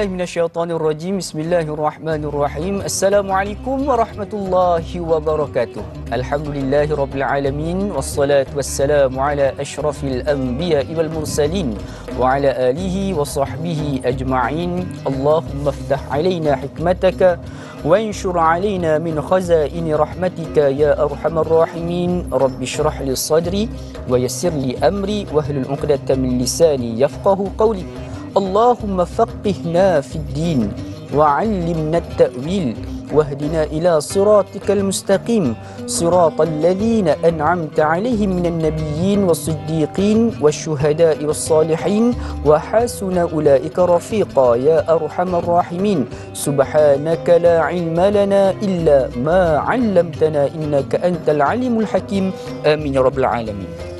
billahi minasyaitonir rajim. Bismillahirrahmanirrahim. Assalamualaikum warahmatullahi wabarakatuh. Alhamdulillahirabbil alamin wassalatu wassalamu ala asyrafil anbiya'i wal mursalin wa ala alihi wa sahbihi ajma'in. Allahumma iftah alaina hikmataka وانشر علينا من خزائن رحمتك يا أرحم الراحمين رب اشرح لي صدري ويسر لي أمري واحلل عقدة من لساني يفقه قولي اللهم فقهنا في الدين وعلمنا التأويل واهدنا إلى صراطك المستقيم صراط الذين أنعمت عليهم من النبيين والصديقين والشهداء والصالحين وحسن أولئك رفيقا يا أرحم الراحمين سبحانك لا علم لنا إلا ما علمتنا إنك أنت العليم الحكيم آمين يا رب العالمين.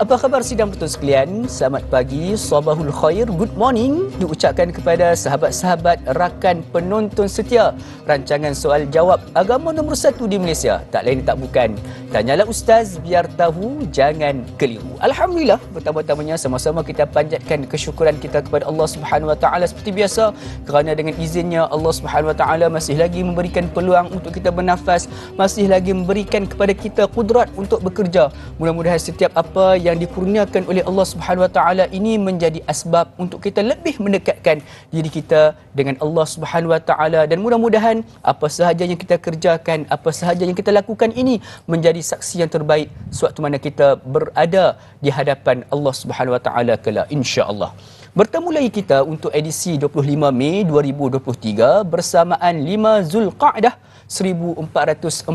Apa khabar sidang betul sekalian? Selamat pagi, sabahul khair, good morning diucapkan kepada sahabat-sahabat rakan penonton setia rancangan soal jawab agama nombor 1 di Malaysia. Tak lain tak bukan, tanyalah ustaz biar tahu, jangan keliru. Alhamdulillah, pertama-tamanya sama-sama kita panjatkan kesyukuran kita kepada Allah Subhanahu Wa Taala seperti biasa, kerana dengan izinnya Allah Subhanahu Wa Taala masih lagi memberikan peluang untuk kita bernafas, masih lagi memberikan kepada kita kudrat untuk bekerja. Mudah-mudahan setiap apa yang dikurniakan oleh Allah Subhanahu Wa Taala ini menjadi asbab untuk kita lebih mendekatkan diri kita dengan Allah Subhanahu Wa Taala, dan mudah-mudahan apa sahaja yang kita kerjakan, apa sahaja yang kita lakukan ini menjadi saksi yang terbaik sewaktu mana kita berada di hadapan Allah Subhanahu Wa Taala kelak, insya-Allah. Bertemu lagi kita untuk edisi 25 Mei 2023 bersamaan 5 Zulqa'dah 1444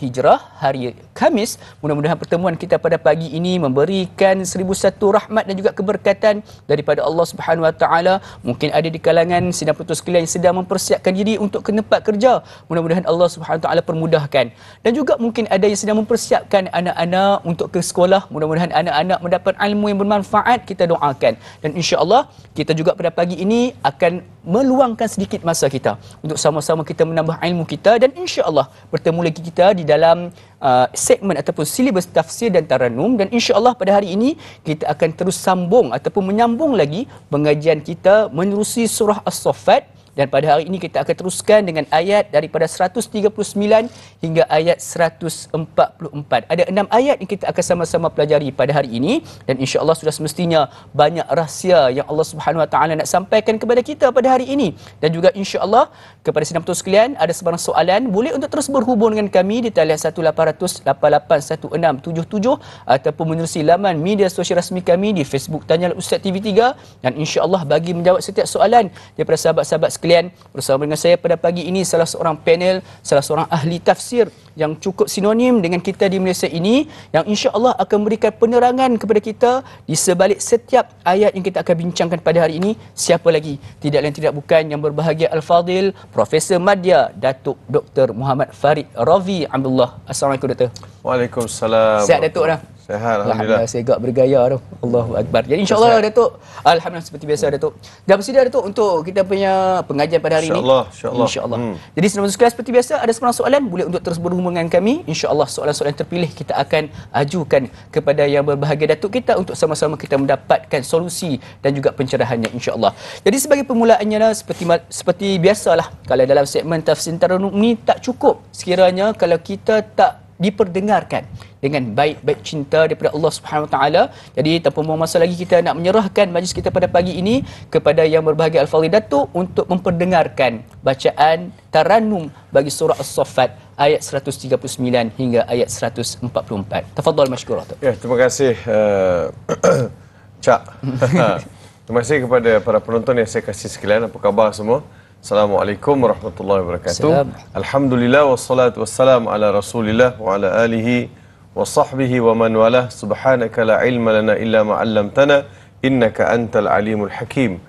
Hijrah, hari Khamis. Mudah-mudahan pertemuan kita pada pagi ini memberikan 1001 rahmat dan juga keberkatan daripada Allah Subhanahu Wa Taala. Mungkin ada di kalangan sidang putus sekalian yang sedang mempersiapkan diri untuk ke tempat kerja. Mudah-mudahan Allah Subhanahu Wa Taala permudahkan. Dan juga mungkin ada yang sedang mempersiapkan anak-anak untuk ke sekolah. Mudah-mudahan anak-anak mendapat ilmu yang bermanfaat. Kita doakan. Dan insya-Allah kita juga pada pagi ini akan meluangkan sedikit masa kita untuk sama-sama kita menambah ilmu kita, dan insya-Allah bertemu lagi kita di dalam segmen ataupun silibus tafsir dan taranum. Dan insya-Allah pada hari ini kita akan terus sambung ataupun menyambung lagi pengajian kita menerusi surah As-Saffat. Dan pada hari ini kita akan teruskan dengan ayat daripada 139 hingga ayat 144. Ada 6 ayat yang kita akan sama-sama pelajari pada hari ini, dan insya-Allah sudah semestinya banyak rahsia yang Allah Subhanahu Wa Taala nak sampaikan kepada kita pada hari ini. Dan juga insya-Allah kepada sidang betul sekalian, ada sebarang soalan boleh untuk terus berhubung dengan kami di talian 1800881677 ataupun menerusi laman media sosial rasmi kami di Facebook Tanyalah Ustaz TV3. Dan insya-Allah bagi menjawab setiap soalan daripada sahabat-sahabat sekalian, bersama dengan saya pada pagi ini salah seorang panel, salah seorang ahli tafsir yang cukup sinonim dengan kita di Malaysia ini, yang insya-Allah akan memberikan penerangan kepada kita di sebalik setiap ayat yang kita akan bincangkan pada hari ini. Siapa lagi? Tidak lain tidak bukan yang berbahagia Al-Fadil Profesor Madya Datuk Dr. Muhammad Farid Ravi Abdullah. Assalamualaikum Doktor. Waalaikumsalam. Sihat Datuk dah? Sehat, Alhamdulillah. Saya agak bergaya tu. Allahu Akbar. Jadi insya-Allah Datuk, alhamdulillah seperti biasa Datuk. Dah bersedia Datuk untuk kita punya pengajian pada hari ini? Insya-Allah. Jadi senang sekali seperti biasa, ada sebarang soalan boleh untuk terus berhubung dengan kami. Insya-Allah soalan-soalan terpilih kita akan ajukan kepada yang berbahagia Datuk kita untuk sama-sama kita mendapatkan solusi dan juga pencerahannya, insya-Allah. Jadi sebagai permulaannya seperti biasalah, kalau dalam segmen tafsir taranum ni tak cukup sekiranya kalau kita tak diperdengarkan dengan baik-baik cinta daripada Allah Subhanahu Wa Taala. Jadi tanpa membuang masa lagi, kita nak menyerahkan majlis kita pada pagi ini kepada yang berbahagia Al-Fadhil Datuk untuk memperdengarkan bacaan taranum bagi surah As-Saffat ayat 139 hingga ayat 144. Tafadhal masykurah. Ya, terima kasih Cak. Terima kasih kepada para penonton yang saya kasih sekalian. Apa khabar semua? Assalamualaikum warahmatullahi wabarakatuh. Alhamdulillah wassalatu wassalamu ala Rasulillah wa ala alihi wa sahbihi wa man walah. Subhanaka la ilma lana illa ma 'allamtana innaka antal alimul hakim.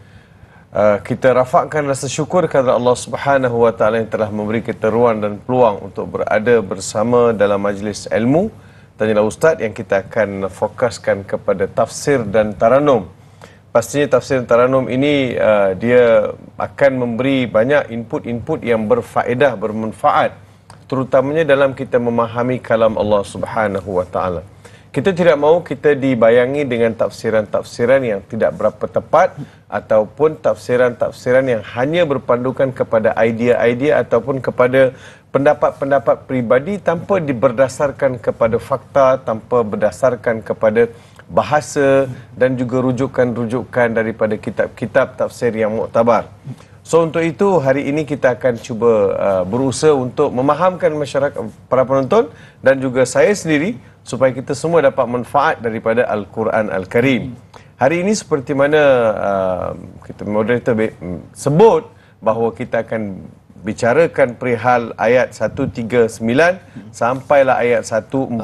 Kita rafakkan rasa syukur kepada Allah Subhanahu wa taala yang telah memberi kita ruang dan peluang untuk berada bersama dalam majlis ilmu Tanyalah Ustaz, yang kita akan fokuskan kepada tafsir dan taranum. Pastinya tafsir taranum ini dia akan memberi banyak input-input yang berfaedah, bermanfaat, terutamanya dalam kita memahami kalam Allah Subhanahu wa taala. kita tidak mahu kita dibayangi dengan tafsiran-tafsiran yang tidak berapa tepat ataupun tafsiran-tafsiran yang hanya berpandukan kepada idea-idea ataupun kepada pendapat-pendapat peribadi tanpa berdasarkan kepada fakta, tanpa berdasarkan kepada bahasa dan juga rujukan-rujukan daripada kitab-kitab tafsir yang muktabar. So untuk itu hari ini kita akan cuba berusaha untuk memahamkan masyarakat, para penonton dan juga saya sendiri supaya kita semua dapat manfaat daripada Al-Quran Al-Karim. Hari ini seperti mana kita moderator sebut bahawa kita akan bicarakan perihal ayat 139 sampailah ayat 144.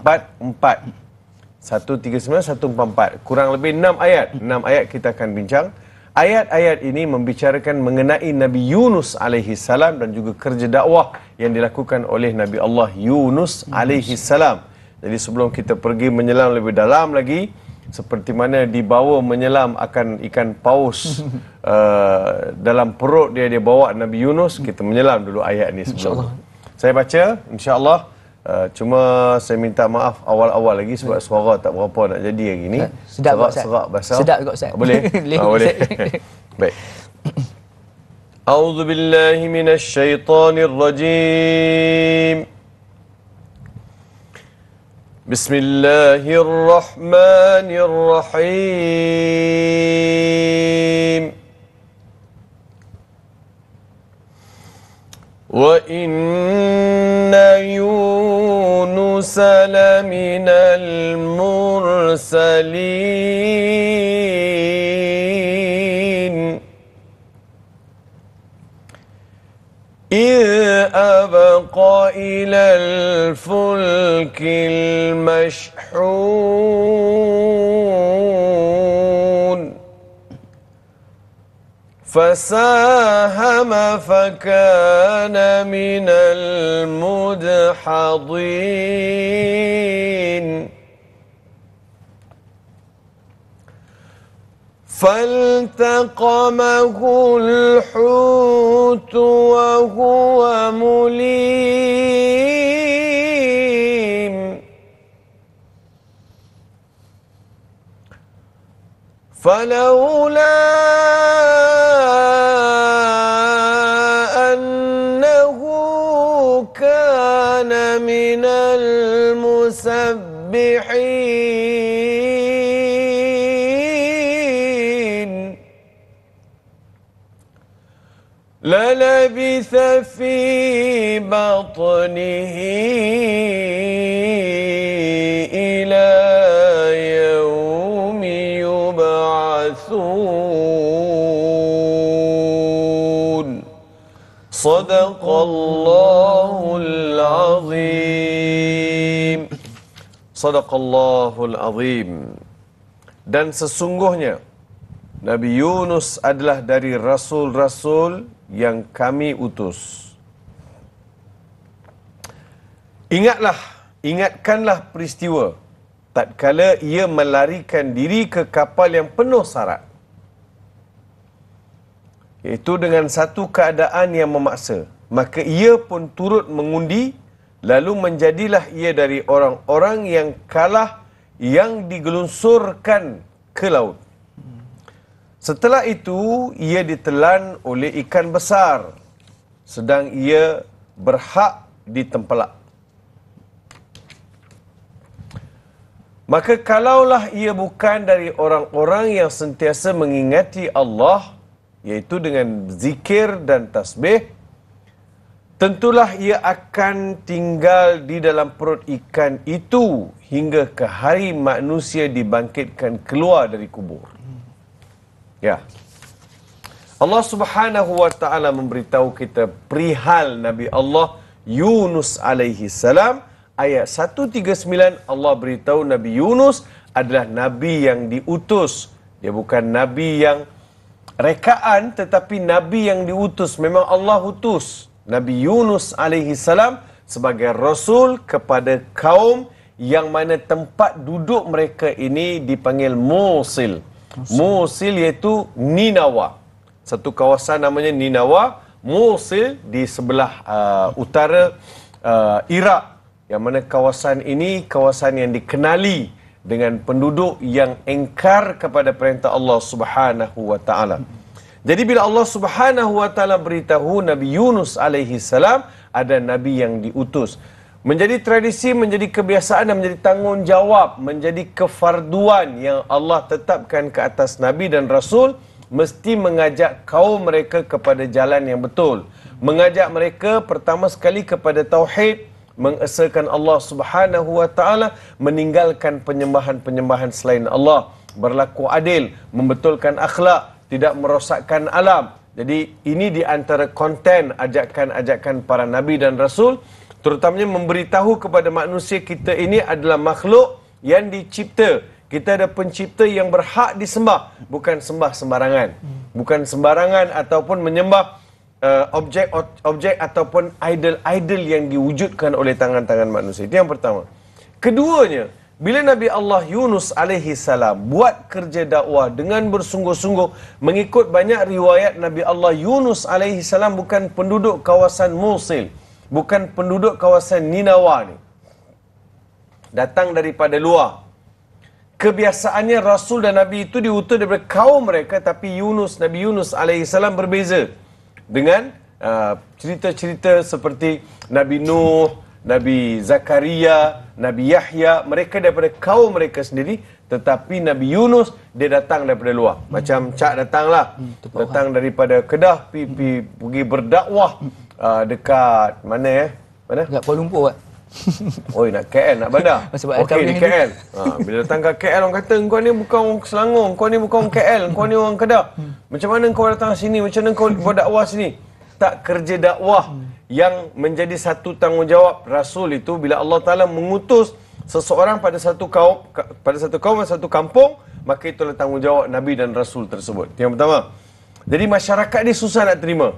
139 144 kurang lebih 6 ayat. 6 ayat kita akan bincang. Ayat-ayat ini membicarakan mengenai Nabi Yunus alaihi salam dan juga kerja dakwah yang dilakukan oleh Nabi Allah Yunus alaihi salam. Jadi sebelum kita pergi menyelam lebih dalam lagi, seperti mana dibawa menyelam akan ikan paus dalam perut dia bawa Nabi Yunus, kita menyelam dulu ayat ini sebelum. Saya baca insya-Allah. Cuma saya minta maaf awal-awal lagi sebab suara tak berapa nak jadi hari ni. Serak basah. Sedap juga Ustaz. Boleh? Boleh. Baik. A'udzu billahi minasy syaithanir rajim. Bismillahirrahmanirrahim. Wa inna Yunus laminal mursalin إذ أبقى إلى الفلك المشحون فساهم فكان من المدحضين فالتقمه الحوت وهو مليم فلولا أنه كان من المسبحين للبث في بطنه إلى يوم يبعثون صدق الله العظيم. Sadaqallahul azim. Dan sesungguhnya Nabi Yunus adalah dari rasul-rasul yang kami utus. Ingatkanlah peristiwa tatkala ia melarikan diri ke kapal yang penuh sarat, iaitu dengan satu keadaan yang memaksa. Maka ia pun turut mengundi, lalu menjadilah ia dari orang-orang yang kalah, yang digelunsurkan ke laut. Setelah itu, ia ditelan oleh ikan besar, sedang ia berhak ditempelak. Maka kalaulah ia bukan dari orang-orang yang sentiasa mengingati Allah, iaitu dengan zikir dan tasbih, tentulah ia akan tinggal di dalam perut ikan itu hingga ke hari manusia dibangkitkan keluar dari kubur. Ya. Allah Subhanahu wa taala memberitahu kita perihal Nabi Allah Yunus alaihi salam. Ayat 139 Allah beritahu Nabi Yunus adalah nabi yang diutus. Dia bukan nabi yang rekaan, tetapi nabi yang diutus. Memang Allah utus Nabi Yunus alaihi salam sebagai rasul kepada kaum yang mana tempat duduk mereka ini dipanggil Mosul. Mosul iaitu Ninawa. Satu kawasan namanya Ninawa. Mosul di sebelah utara Iraq. Yang mana kawasan ini kawasan yang dikenali dengan penduduk yang engkar kepada perintah Allah Subhanahu wa taala. Jadi bila Allah Subhanahu wa taala beritahu Nabi Yunus alaihi salam ada nabi yang diutus, menjadi tradisi, menjadi kebiasaan dan menjadi tanggungjawab, menjadi kefarduan yang Allah tetapkan ke atas nabi dan rasul, mesti mengajak kaum mereka kepada jalan yang betul. Mengajak mereka pertama sekali kepada tauhid, mengesahkan Allah Subhanahu wa taala, meninggalkan penyembahan-penyembahan selain Allah, berlaku adil, membetulkan akhlak, tidak merosakkan alam. Jadi ini di antara konten ajakan-ajakan para nabi dan rasul, terutamanya memberitahu kepada manusia kita ini adalah makhluk yang dicipta. Kita ada pencipta yang berhak disembah, bukan sembah sembarangan. Bukan sembarangan ataupun menyembah objek ataupun idol-idol yang diwujudkan oleh tangan-tangan manusia. Itu yang pertama. Keduanya, bila Nabi Allah Yunus alaihi salam buat kerja dakwah dengan bersungguh-sungguh, mengikut banyak riwayat Nabi Allah Yunus alaihi salam bukan penduduk kawasan Mosul, bukan penduduk kawasan Ninawa ni. Datang daripada luar. Kebiasaannya Rasul dan Nabi itu diutus daripada kaum mereka, tapi Nabi Yunus alaihi salam berbeza dengan cerita-cerita seperti Nabi Nuh, Nabi Zakaria, Nabi Yahya, mereka daripada kaum mereka sendiri, tetapi Nabi Yunus dia datang daripada luar. Macam Cak datanglah, datang daripada Kedah pergi berdakwah dekat mana ya? Mana? Dekat Kuala Lumpur kan? Oi, nak KL, nak Bandar. Okey, di KL. Bila datang ke KL, orang kata, kau ni bukan orang Selangor, kau ni bukan orang KL, kau ni orang Kedah. Macam mana kau datang sini? Macam mana kau buat dakwah sini? Tak, kerja dakwah yang menjadi satu tanggungjawab Rasul itu, bila Allah Ta'ala mengutus seseorang pada satu kaum, satu kampung, maka itulah tanggungjawab Nabi dan Rasul tersebut. Itu yang pertama. Jadi masyarakat dia susah nak terima.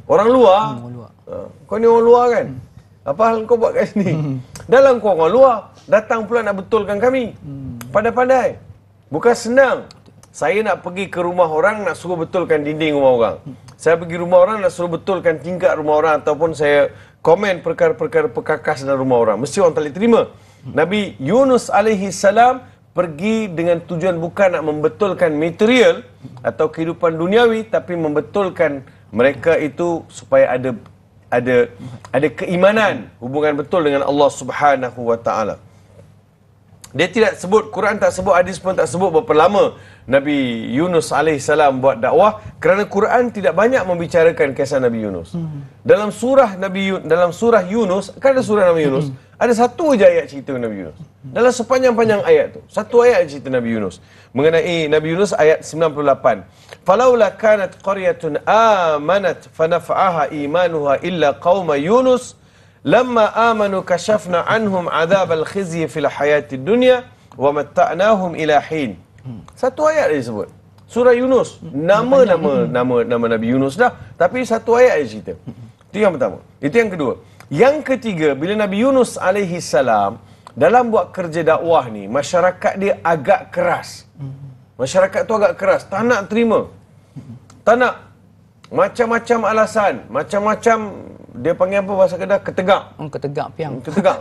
Orang luar, kau ni orang luar kan? Apa hal kau buat kat sini? Dalam kau orang luar, datang pula nak betulkan kami. Pandai-pandai. Bukan senang. Saya nak pergi ke rumah orang, nak suruh betulkan dinding rumah orang. Saya pergi rumah orang, nak suruh betulkan tingkap rumah orang, ataupun saya komen perkara-perkara perkakas dalam rumah orang. Mesti orang tak boleh terima. Nabi Yunus alaihi salam pergi dengan tujuan bukan nak membetulkan material atau kehidupan duniawi, tapi membetulkan mereka itu supaya ada keimanan, hubungan betul dengan Allah Subhanahu wa taala. Dia tidak sebut, Quran tak sebut, hadis pun tak sebut berapa lama Nabi Yunus alaihissalam buat dakwah, kerana Quran tidak banyak membicarakan kisah Nabi Yunus. Dalam surah Yunus, kan ada surah Nabi Yunus, ada satu aja ayat cerita Nabi Yunus. Dalam sepanjang-panjang ayat tu, satu ayat cerita Nabi Yunus. Mengenai Nabi Yunus ayat 98. Falaula kanat qaryatun amanat fanafa'aha imanuha illa qauma Yunus lamma amanu kashafna anhum adzabal khizyi fil hayatid dunya wa matta'nahum ila hin. Satu ayat dia sebut. Surah Yunus, nama Nabi Yunus dah, tapi satu ayat dia cerita. Itu yang pertama. Itu yang kedua. Yang ketiga, bila Nabi Yunus alaihi salam dalam buat kerja dakwah ni, masyarakat dia agak keras. Masyarakat tu agak keras, tak nak terima. Tak nak. Macam-macam alasan, macam-macam, dia panggil apa bahasa Kedah? Ketegak. Ketegak piang. Ketegak.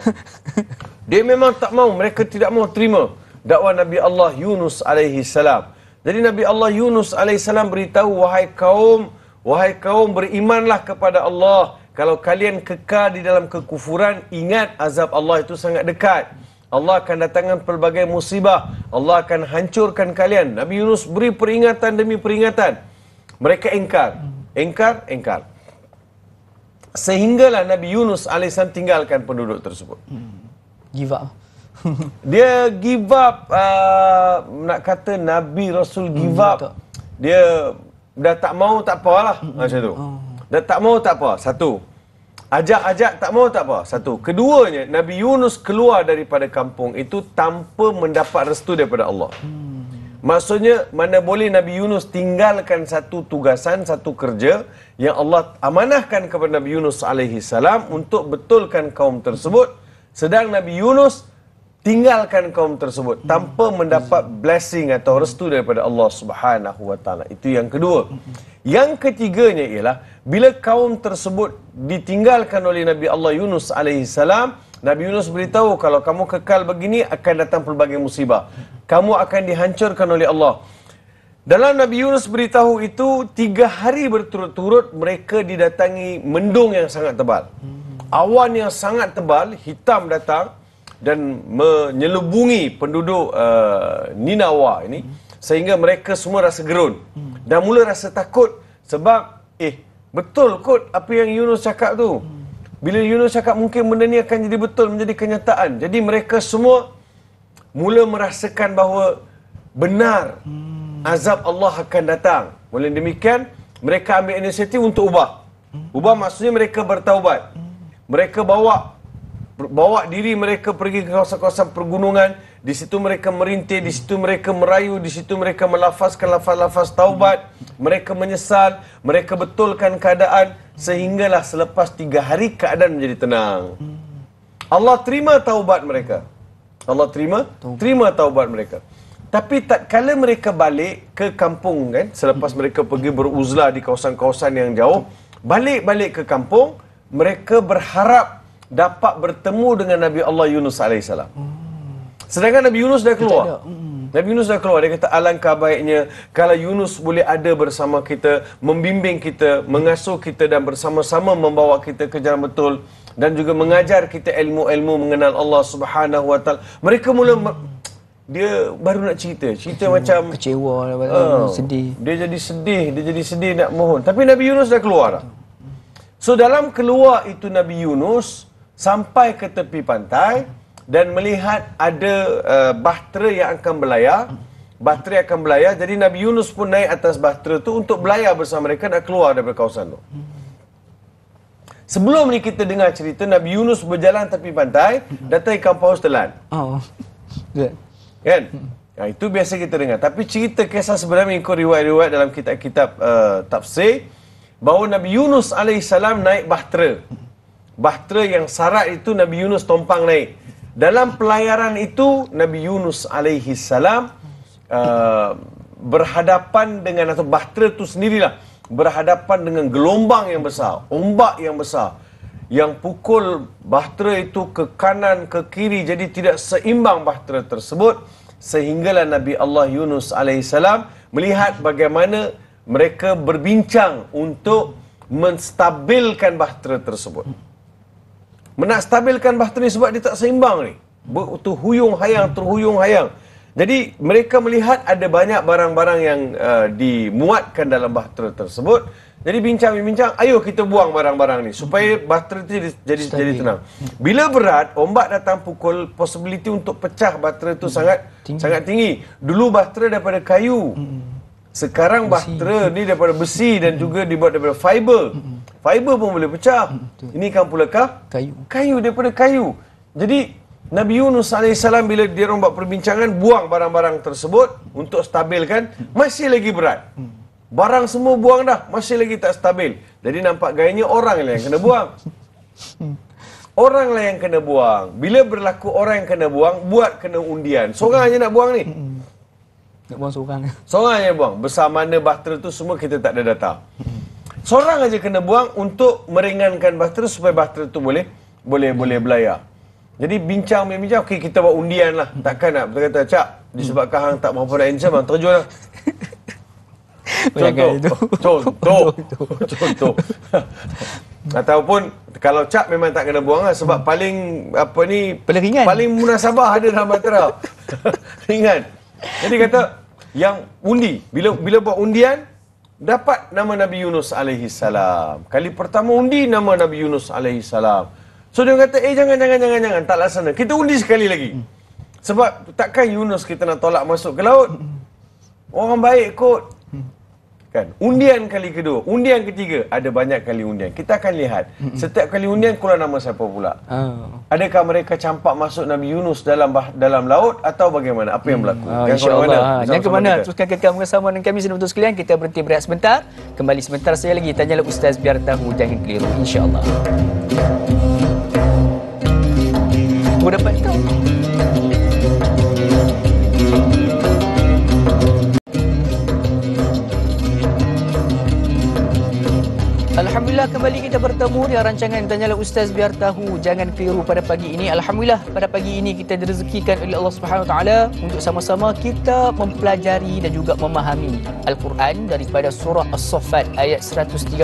Dia memang tak mau, mereka tidak mau terima dakwah Nabi Allah Yunus alaihi salam. Jadi Nabi Allah Yunus alaihi salam beritahu, wahai kaum, berimanlah kepada Allah. Kalau kalian kekal di dalam kekufuran, ingat azab Allah itu sangat dekat. Allah akan datangkan pelbagai musibah. Allah akan hancurkan kalian. Nabi Yunus beri peringatan demi peringatan. Mereka engkar. Sehinggalah Nabi Yunus AS tinggalkan penduduk tersebut. Give up. Dia give up, nak kata Nabi Rasul give up. Dia dah tak mau, tak apalah. Macam tu. Dah tak mau, tak apa. Satu. Ajak tak mau, tak apa. Satu. Keduanya, Nabi Yunus keluar daripada kampung itu tanpa mendapat restu daripada Allah. Maksudnya, mana boleh Nabi Yunus tinggalkan satu tugasan, satu kerja yang Allah amanahkan kepada Nabi Yunus alaihi salam untuk betulkan kaum tersebut, sedang Nabi Yunus tinggalkan kaum tersebut tanpa mendapat blessing atau restu daripada Allah Subhanahu wa taala. Itu yang kedua. Yang ketiganya ialah bila kaum tersebut ditinggalkan oleh Nabi Allah Yunus alaihi salam, Nabi Yunus beritahu, kalau kamu kekal begini akan datang pelbagai musibah. Kamu akan dihancurkan oleh Allah. Dalam Nabi Yunus beritahu itu, 3 hari berturut-turut mereka didatangi mendung yang sangat tebal. Awan yang sangat tebal, hitam datang dan menyelubungi penduduk Ninawa ini, sehingga mereka semua rasa gerun dan mula rasa takut sebab betul kot apa yang Yunus cakap tu. Bila Yunus cakap mungkin benda ni akan jadi betul, menjadi kenyataan. Jadi mereka semua mula merasakan bahawa benar azab Allah akan datang. Oleh demikian, mereka ambil inisiatif untuk ubah. Ubah maksudnya mereka bertaubat. Mereka bawa diri mereka pergi ke kawasan-kawasan pergunungan. Di situ mereka merintih, di situ mereka merayu, di situ mereka melafazkan lafaz-lafaz taubat. Mereka menyesal, mereka betulkan keadaan, sehinggalah selepas 3 hari keadaan menjadi tenang. Allah terima taubat mereka. Allah terima taubat mereka. Tapi tatkala mereka balik ke kampung kan, selepas mereka pergi beruzlah di kawasan-kawasan yang jauh, balik ke kampung, mereka berharap dapat bertemu dengan Nabi Allah Yunus AS. Sedangkan Nabi Yunus dah keluar. Nabi Yunus dah keluar. Dia kata, alangkah baiknya kalau Yunus boleh ada bersama kita, membimbing kita, mengasuh kita dan bersama-sama membawa kita ke jalan betul dan juga mengajar kita ilmu-ilmu mengenal Allah Subhanahu Wa Taala. Mereka mula dia baru nak cerita macam kecewa, sedih. Dia jadi sedih nak mohon. Tapi Nabi Yunus dah keluar. So dalam keluar itu Nabi Yunus sampai ke tepi pantai dan melihat ada bahtera yang akan berlayar. Jadi Nabi Yunus pun naik atas bahtera tu untuk berlayar bersama mereka nak keluar daripada kawasan tu. Sebelum ni kita dengar cerita Nabi Yunus berjalan tepi pantai, datang ikan paus telan. Kan? Itu biasa kita dengar. Tapi cerita kisah sebenarnya mengikut riwayat-riwayat dalam kitab-kitab tafsir, bahawa Nabi Yunus AS naik bahtera. Bahtera yang sarat itu Nabi Yunus tompang naik. Dalam pelayaran itu Nabi Yunus AS berhadapan dengan, atau bahtera itu sendirilah berhadapan dengan gelombang yang besar, ombak yang besar yang pukul bahtera itu ke kanan ke kiri, jadi tidak seimbang bahtera tersebut, sehinggalah Nabi Allah Yunus AS melihat bagaimana mereka berbincang untuk menstabilkan bahtera tersebut. Menstabilkan bahtera ni sebab dia tak seimbang ni. Terhuyung hayang. Jadi mereka melihat ada banyak barang-barang yang dimuatkan dalam bahtera tersebut. Jadi bincang, ayo kita buang barang-barang ni supaya bahtera itu jadi tenang. Bila berat, ombak datang pukul, possibility untuk pecah bahtera itu sangat tinggi. Dulu bahtera daripada kayu. Sekarang bahtera ni daripada besi dan juga dibuat daripada fiber. Fiber pun boleh pecah. Ini kan pula kayu daripada kayu. Jadi Nabi Yunus AS bila dia orang buat perbincangan, buang barang-barang tersebut untuk stabilkan, masih lagi berat. Barang semua buang dah, masih lagi tak stabil. Jadi nampak gayanya orang lah yang kena buang. Orang lah yang kena buang. Bila berlaku orang yang kena buang, buat kena undian. Seorang aja nak buang ni. Nak buang seorang. Seorang aja buang. Besar mana bahtera tu semua kita tak ada data. Seorang aja kena buang untuk meringankan bahtera supaya bahtera tu boleh berlayar. Jadi bincang, okey kita buat undian lah. Takkan nak berkata, Cak, disebabkan hang tak mampu nak handsome, hang terjun lah. Contoh. Ataupun kalau Cak memang tak kena buang lah, sebab paling ringan. Paling munasabah ada dalam bahtera. Ringan. Jadi kata yang undi, bila buat undian dapat nama Nabi Yunus AS. Kali pertama undi nama Nabi Yunus AS. So dia kata, jangan, tak laksana. Kita undi sekali lagi. Sebab takkan Yunus kita nak tolak masuk ke laut. Orang baik kot. Kan? Undian kali kedua, undian ketiga, ada banyak kali undian. Kita akan lihat setiap kali undian keluar nama siapa pula. Adakah mereka campak masuk Nabi Yunus dalam laut atau bagaimana? Apa yang berlaku? InsyaAllah. Yang ke mana? Teruskan kekal bersama dengan kami sedang sekalian. Kita berhenti berehat sebentar. Kembali sebentar saya lagi. Tanyalah Ustaz biar tahu, jangan keliru. InsyaAllah. Aku dapat tahu. Alhamdulillah kembali kita bertemu di rancangan Tanyalah Ustaz Biar Tahu. Jangan keliru pada pagi ini. Alhamdulillah pada pagi ini kita direzekikan oleh Allah Subhanahu Wa Taala untuk sama-sama kita mempelajari dan juga memahami Al-Quran daripada surah As-Saffat ayat 139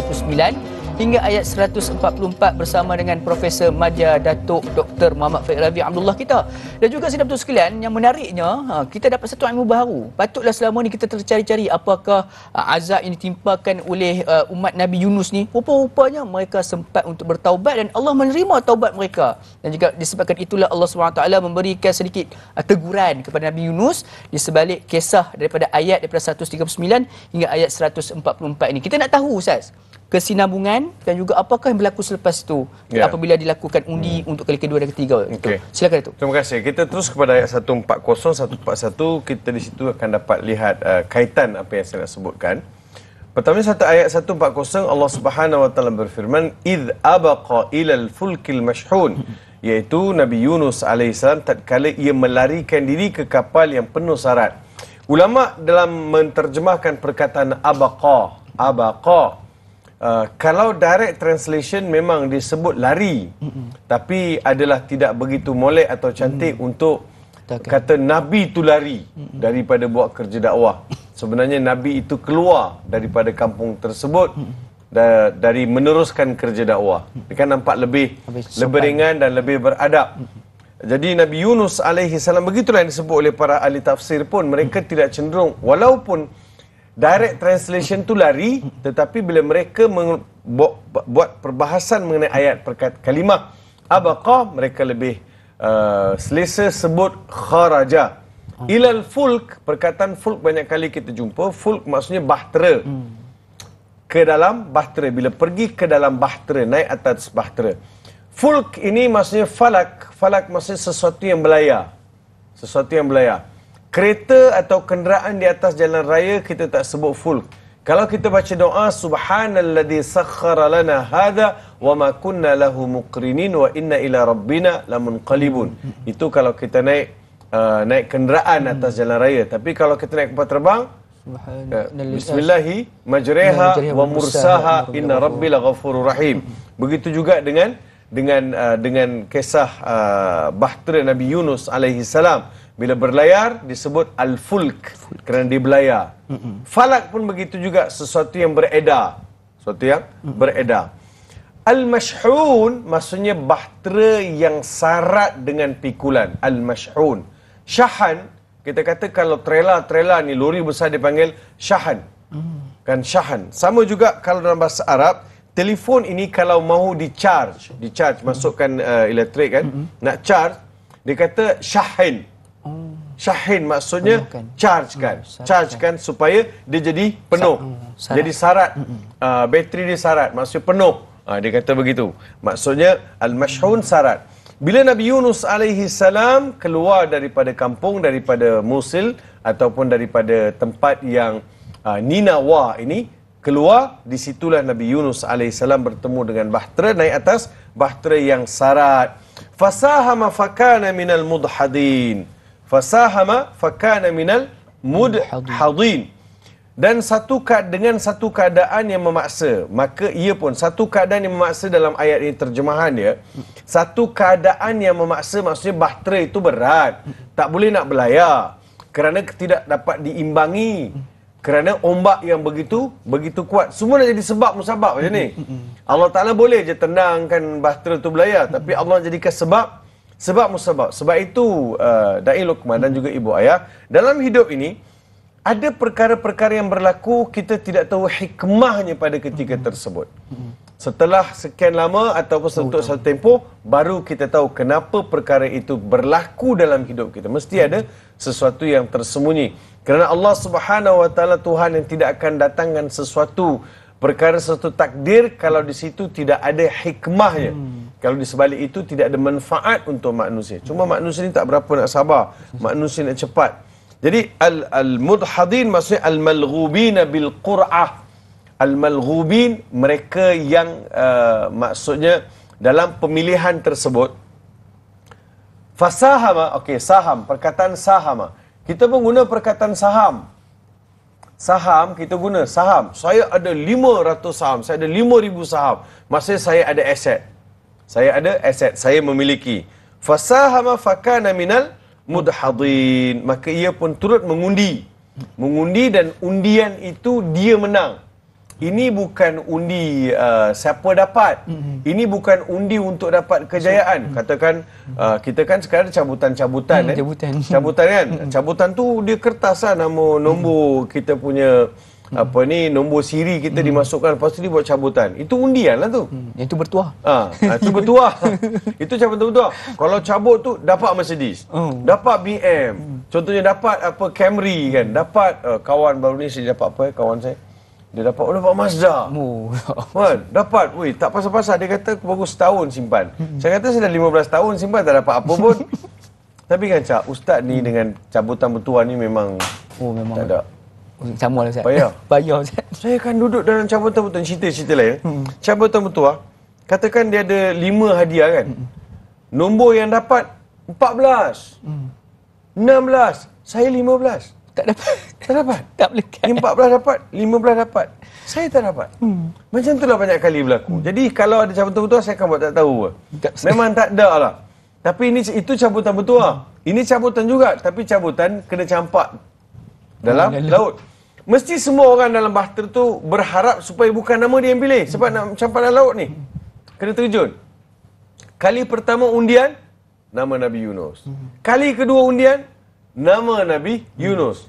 hingga ayat 144 bersama dengan Profesor Madya Datuk Dr. Muhammad Faik Ravi Abdullah kita. Dan juga sidang betul sekalian, yang menariknya kita dapat satu ilmu baru. Patutlah selama ni kita tercari-cari apakah azab yang ditimpakan oleh umat Nabi Yunus ni, rupa-rupanya mereka sempat untuk bertaubat dan Allah menerima taubat mereka. Dan juga disebabkan itulah Allah SWT memberikan sedikit teguran kepada Nabi Yunus di sebalik kisah daripada ayat daripada 139 hingga ayat 144 ini. Kita nak tahu Ustaz, kesinambungan dan juga apakah yang berlaku selepas itu apabila dilakukan undi untuk kali kedua dan ketiga. Okay. Silakan Datuk. Terima kasih. Kita terus kepada ayat 140, 141. Kita di situ akan dapat lihat kaitan apa yang saya nak sebutkan. Pertama ayat 140 Allah Subhanahu Wa Taala berfirman, "Idh abaqa ilal fulkil mashhun." Iaitu Nabi Yunus alaihissalam tatkala ia melarikan diri ke kapal yang penuh sarat. Ulama dalam menterjemahkan perkataan abaqa, kalau direct translation memang disebut lari, tapi adalah tidak begitu molek atau cantik untuk kata Nabi itu lari daripada buat kerja dakwah. Sebenarnya Nabi itu keluar daripada kampung tersebut dari meneruskan kerja dakwah. Dia kan nampak lebih ringan dan lebih beradab. Jadi Nabi Yunus alaihi salam, begitulah yang disebut oleh para ahli tafsir pun, mereka tidak cenderung, walaupun direct translation tu lari, tetapi bila mereka buat perbahasan mengenai ayat kalimah abaqa, mereka lebih selesa sebut kharaja. Ilal fulk, perkataan fulk banyak kali kita jumpa. Fulk maksudnya bahtera. Ke dalam bahtera, bila pergi ke dalam bahtera, naik atas bahtera. Fulk ini maksudnya falak. Falak maksudnya sesuatu yang berlayar. Sesuatu yang berlayar. Kereta atau kenderaan di atas jalan raya kita tak sebut fulk. Kalau kita baca doa subhanalladzi sakhkhara lana hadza wa ma kunna lahu muqrinin wa inna ila rabbina lamunqalibun. Itu kalau kita naik kenderaan atas jalan raya. Tapi kalau kita naik kapal terbang, bismillahi majriha wa mursaha inna rabbil ghafurur rahim. Begitu juga dengan kisah bahtera Nabi Yunus alaihi salam. Bila berlayar disebut al-fulk kerana dia berlayar. Falak pun begitu juga, sesuatu yang beredar. Sesuatu yang beredar. Al-mashhun maksudnya bahtera yang sarat dengan pikulan. Al-mashhun. Syahan, kita kata kalau trailer ni lori besar dipanggil syahan. Kan syahan. Sama juga kalau dalam bahasa Arab, telefon ini kalau mahu dicharge, masukkan elektrik kan, nak charge, dia kata syahin. Syahin maksudnya chargekan supaya dia jadi penuh. Jadi sarat. Bateri dia sarat, maksudnya penuh. Dia kata begitu. Maksudnya al-mashhun sarat. Bila Nabi Yunus alaihi salam keluar daripada kampung, daripada Mosul ataupun daripada tempat yang Ninawa ini, keluar, disitulah Nabi Yunus alaihi salam bertemu dengan bahtera, naik atas bahtera yang sarat. Fasahama fakana minal mudhadin. Fasahama fakana minal mudhadin. Dan dengan satu keadaan yang memaksa, maka ia pun satu keadaan yang memaksa dalam ayat ini terjemahan dia. Satu keadaan yang memaksa maksudnya bahtera itu berat, tak boleh nak berlayar kerana tidak dapat diimbangi, kerana ombak yang begitu kuat. Semua nak jadi sebab musabab macam ni. Allah Ta'ala boleh je tenangkan bahtera itu berlayar, tapi Allah jadikan sebab musabab. Sebab itu Da'i Luqman dan juga ibu ayah, dalam hidup ini ada perkara-perkara yang berlaku kita tidak tahu hikmahnya pada ketika tersebut. Setelah sekian lama ataupun untuk satu tempoh, baru kita tahu kenapa perkara itu berlaku dalam hidup kita. Mesti ada sesuatu yang tersembunyi. Kerana Allah Subhanahu Wa Taala Tuhan yang tidak akan datangkan sesuatu perkara, sesuatu takdir kalau di situ tidak ada hikmahnya. Kalau di sebalik itu tidak ada manfaat untuk manusia. Cuma manusia ni tak berapa nak sabar. Manusia nak cepat. Jadi al-mudhadin maksudnya al-malghubina bil qur'ah. Al-malghubin, mereka yang maksudnya dalam pemilihan tersebut. Fasahama, okey, saham, perkataan sahama. Kita pun guna perkataan saham. saham kita guna saham. Saya ada 500 saham, saya ada 5,000 saham. Maksudnya saya ada aset. Saya ada aset, saya memiliki. Fasahama fakana minal mudhadin. Maka ia pun turut mengundi. Mengundi dan undian itu dia menang. Ini bukan undi siapa dapat. Ini bukan undi untuk dapat kejayaan. Katakan kita kan sekarang ada cabutan-cabutan cabutan kan. Cabutan tu dia kertas lah nama nombor kita punya nombor siri kita dimasukkan, lepas tu dia buat cabutan. Itu undian lah tu. Yang tu bertuah. Itu bertuah. Itu cabutan bertuah. Kalau cabut tu dapat Mercedes, dapat BM. Contohnya dapat Camry kan. Dapat kawan baru ni saya dapat kawan saya. Dia dapat Mazda. Kan? Dapat. Weh, tak pasal-pasal. Dia kata baru setahun simpan. Saya kata saya dah 15 tahun simpan tak dapat apa pun. Tapi kan Cak, Ustaz ni dengan cabutan bertuah ni memang tak ada. Sama lah Ustaz. Payah Ustaz. Saya akan duduk dalam cabutan-cabutan cerita-cerita lain. Cabutan bertuah, katakan dia ada 5 hadiah kan. Nombor yang dapat 14. 16. Saya 15. Tak dapat. Tak boleh kan. 14 dapat, 15 dapat. Saya tak dapat. Macam itulah banyak kali berlaku. Jadi kalau ada cabutan bertuah, saya akan buat tak tahu. Memang tak ada lah. Tapi itu cabutan bertuah. Ini cabutan juga, tapi cabutan kena campak dalam laut. Mesti semua orang dalam bahtera tu berharap supaya bukan nama dia yang pilih. Sebab nak campak dalam laut ni, kena terjun. Kali pertama undian, nama Nabi Yunus. Kali kedua undian, nama Nabi Yunus.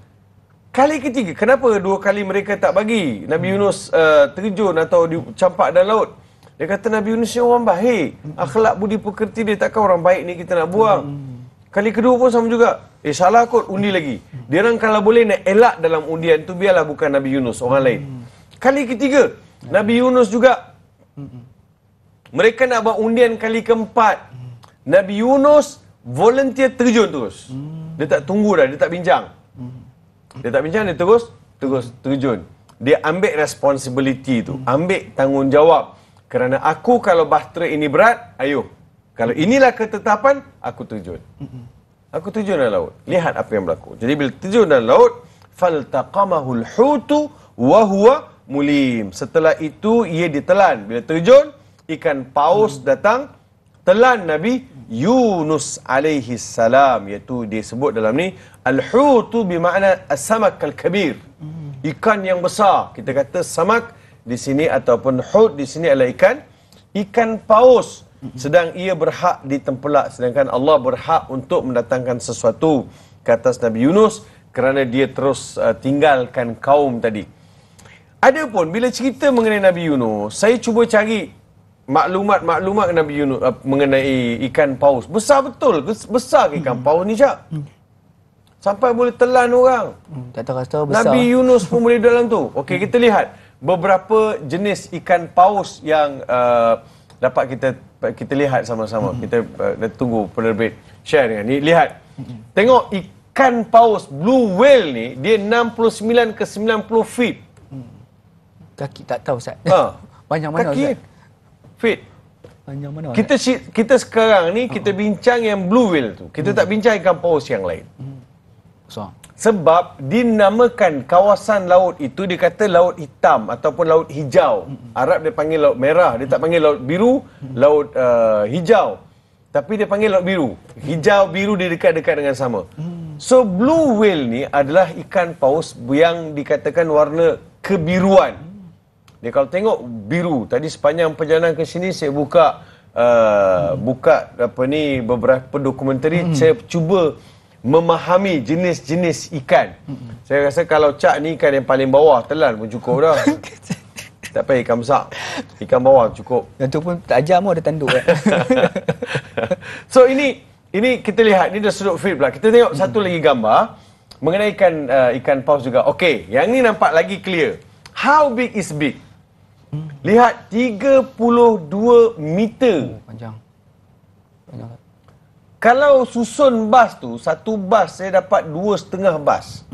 Kali ketiga, kenapa 2 kali mereka tak bagi Nabi Yunus terjun atau campak dalam laut? Dia kata Nabi Yunus ni orang baik. Akhlak budi pekerti dia, takkan orang baik ni kita nak buang. Kali kedua pun sama juga. Salah kot, undi lagi. Dia orang kalau boleh nak elak dalam undian tu, biarlah bukan Nabi Yunus, orang lain. Kali ketiga, Nabi Yunus juga. Mereka nak buat undian kali keempat. Nabi Yunus volunteer terjun terus. Dia tak tunggu dah, dia tak bincang. Dia terus terjun. Dia ambil responsibility tu, ambil tanggungjawab. Kerana aku kalau bahtera ini berat, ayo. Kalau inilah ketetapan, aku terjun. Aku terjun dalam laut. Lihat apa yang berlaku. Jadi bila terjun dalam laut, faltaqamahul hutu wa huwa mulim. Setelah itu ia ditelan. Bila terjun, ikan paus datang telan Nabi Yunus alaihi salam, iaitu disebut dalam ni al-hutu bermakna as-samak al-kabir. Ikan yang besar. Kita kata samak di sini ataupun hut di sini adalah ikan paus. Sedang ia berhak ditempelak, sedangkan Allah berhak untuk mendatangkan sesuatu ke atas Nabi Yunus kerana dia terus tinggalkan kaum tadi. Adapun bila cerita mengenai Nabi Yunus, saya cuba cari maklumat Nabi Yunus mengenai ikan paus. Besar betul ke? Besar ke ikan paus ni, Cak? Sampai boleh telan orang. Tak terasa besar. Nabi Yunus pun boleh dalam tu. Okey, kita lihat beberapa jenis ikan paus yang dapat kita lihat sama-sama. Kita tunggu penerbit share dengan ni. Lihat. Tengok ikan paus blue whale ni, dia 69 ke 90 feet. Kaki tak tahu Ustaz. Panjang mana kaki Ustaz? Feet. Panjang mana? Kita sekarang ni kita bincang yang blue whale tu. Kita tak bincang ikan paus yang lain. Sebab dinamakan kawasan laut itu, dia kata laut hitam ataupun laut hijau. Arab dia panggil laut merah, dia tak panggil laut biru, laut hijau. Tapi dia panggil laut biru. Hijau, biru dia dekat-dekat dengan sama. So blue whale ni adalah ikan paus yang dikatakan warna kebiruan. Dia kalau tengok biru. Tadi sepanjang perjalanan ke sini saya buka beberapa dokumentari, saya cuba memahami jenis-jenis ikan. Saya rasa kalau Cak ni ikan yang paling bawah, telan pun cukup dah. Tak payah ikan besar. Ikan bawah cukup. Yang tu pun tajam pun ada tanduk. So ini kita lihat, ni dah sudut field pula. Kita tengok satu lagi gambar mengenai ikan paus juga. Okey, yang ni nampak lagi clear. How big is big? Lihat, 32 meter. Panjang. Kalau susun bas tu, satu bas saya dapat 2,5 bas.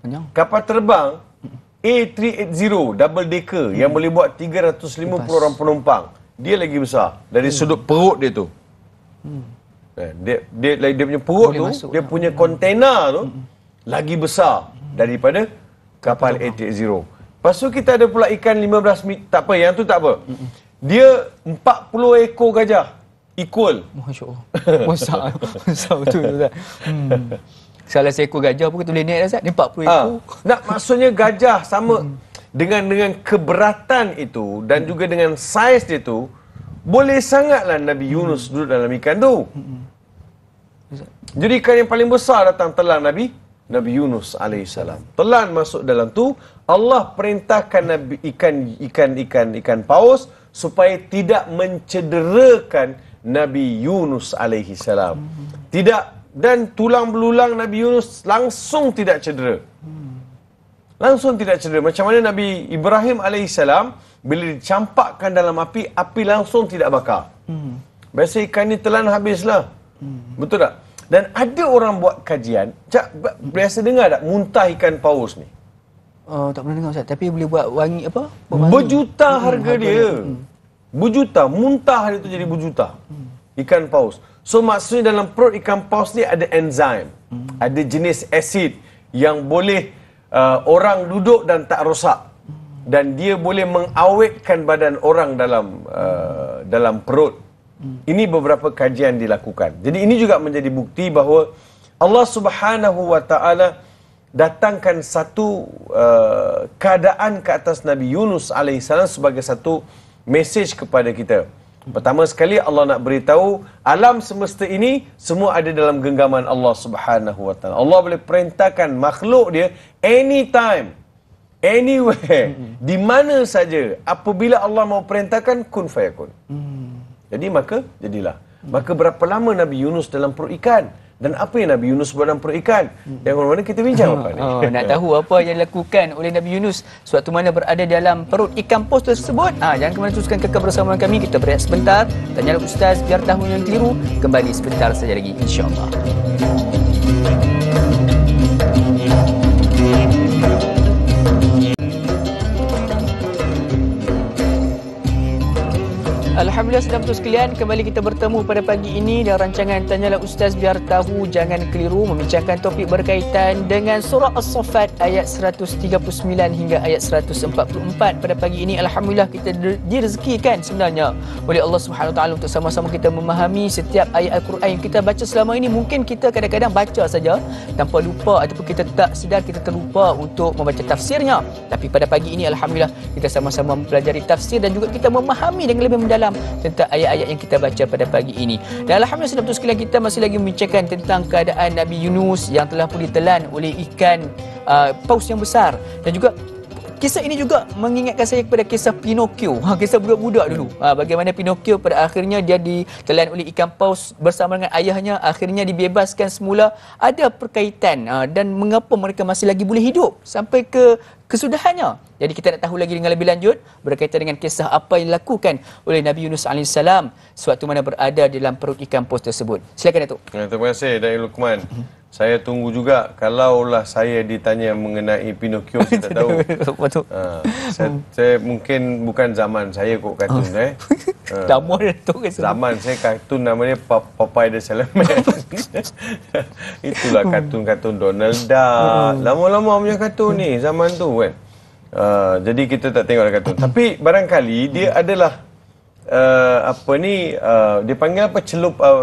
Panjang. Kapal terbang A380 double decker yang boleh buat 350 orang penumpang. Dia lagi besar dari sudut perut dia tu. Dia punya perut boleh tu, dia punya kontainer tu lagi besar. daripada kapal 880. Lepas tu kita ada pula ikan 15 meter. Tak apa, yang tu tak apa. Dia 40 ekor gajah. Equal. Masya Allah. Besar betul Ustaz. Salah seekor gajah pun kita boleh naik dah Ustaz. Ni 40 ekor. Nak maksudnya gajah sama dengan keberatan itu dan juga dengan saiz dia tu, boleh sangatlah Nabi Yunus duduk dalam ikan tu. Jadi ikan yang paling besar datang telan Nabi Yunus alaihissalam. Telan masuk dalam tu, Allah perintahkan Nabi ikan paus supaya tidak mencederakan Nabi Yunus alaihissalam. Tidak, dan tulang belulang Nabi Yunus langsung tidak cedera. Langsung tidak cedera. Macam mana Nabi Ibrahim alaihissalam bila dicampakkan dalam api, api langsung tidak bakar. Biasa ikan ni telan habislah. Betul tak? Dan ada orang buat kajian, biasa dengar tak muntah ikan paus ni? Tak pernah dengar Ustaz. Tapi boleh buat wangi apa? Berjuta harga dia. Berjuta. Muntah dia tu jadi berjuta. Ikan paus. So maksudnya dalam perut ikan paus ni ada enzim. Ada jenis asid yang boleh orang duduk dan tak rosak. Dan dia boleh mengawetkan badan orang dalam perut. Ini beberapa kajian dilakukan. Jadi ini juga menjadi bukti bahawa Allah Subhanahu wa taala datangkan satu keadaan ke atas Nabi Yunus alaihissalam sebagai satu mesej kepada kita. Pertama sekali Allah nak beritahu alam semesta ini semua ada dalam genggaman Allah Subhanahu wa taala. Allah boleh perintahkan makhluk dia anytime, anywhere, di mana saja. Apabila Allah mau perintahkan, kun fayakun. Jadi maka jadilah. Maka berapa lama Nabi Yunus dalam perut ikan? Dan apa yang Nabi Yunus buat dalam perut ikan? Yang mana kita bincang apa ni? Nak tahu apa yang dilakukan oleh Nabi Yunus sewaktu mana berada dalam perut ikan paus tersebut? Jangan ke mana, teruskan kekal bersama kami. Kita berehat sebentar. Tanyalah Ustaz biar tahu yang keliru. Kembali sebentar saja lagi, insya-Allah. Alhamdulillah saudara sekalian, kembali kita bertemu pada pagi ini dalam rancangan Tanyalah Ustaz Biar Tahu Jangan Keliru, membincangkan topik berkaitan dengan surah As-Saffat ayat 139 hingga ayat 144. Pada pagi ini alhamdulillah kita direzekikan sebenarnya oleh Allah Subhanahu Wa Taala untuk sama-sama kita memahami setiap ayat Al-Quran yang kita baca selama ini. Mungkin kita kadang-kadang baca saja tanpa lupa ataupun kita tak sedar kita terlupa untuk membaca tafsirnya. Tapi pada pagi ini alhamdulillah kita sama-sama mempelajari tafsir dan juga kita memahami dengan lebih mendalam tentang ayat-ayat yang kita baca pada pagi ini. Dan alhamdulillah saudara sekalian, kita masih lagi membincangkan tentang keadaan Nabi Yunus yang telah pun ditelan oleh ikan paus yang besar. Dan juga kisah ini juga mengingatkan saya kepada kisah Pinocchio. Kisah budak-budak dulu. Bagaimana Pinocchio pada akhirnya dia ditelan oleh ikan paus bersama dengan ayahnya, akhirnya dibebaskan semula. Ada perkaitan dan mengapa mereka masih lagi boleh hidup sampai ke kesudahannya. Jadi kita nak tahu lagi dengan lebih lanjut berkaitan dengan kisah apa yang dilakukan oleh Nabi Yunus AS sewaktu mana berada dalam perut ikan paus tersebut. Silakan Datuk. Terima kasih Datuk Luqman. Saya tunggu juga kalaulah saya ditanya mengenai Pinocchio, saya tak tahu. Saya mungkin bukan zaman saya kot kartun Lama dah tu ke zaman saya kartun namanya Popeye the Sailorman. Itulah kartun-kartun Donald Duck. Lama-lama punya kartun ni zaman tu kan. Jadi kita tak tengok kartun. Tapi barangkali dia adalah dia panggil apa,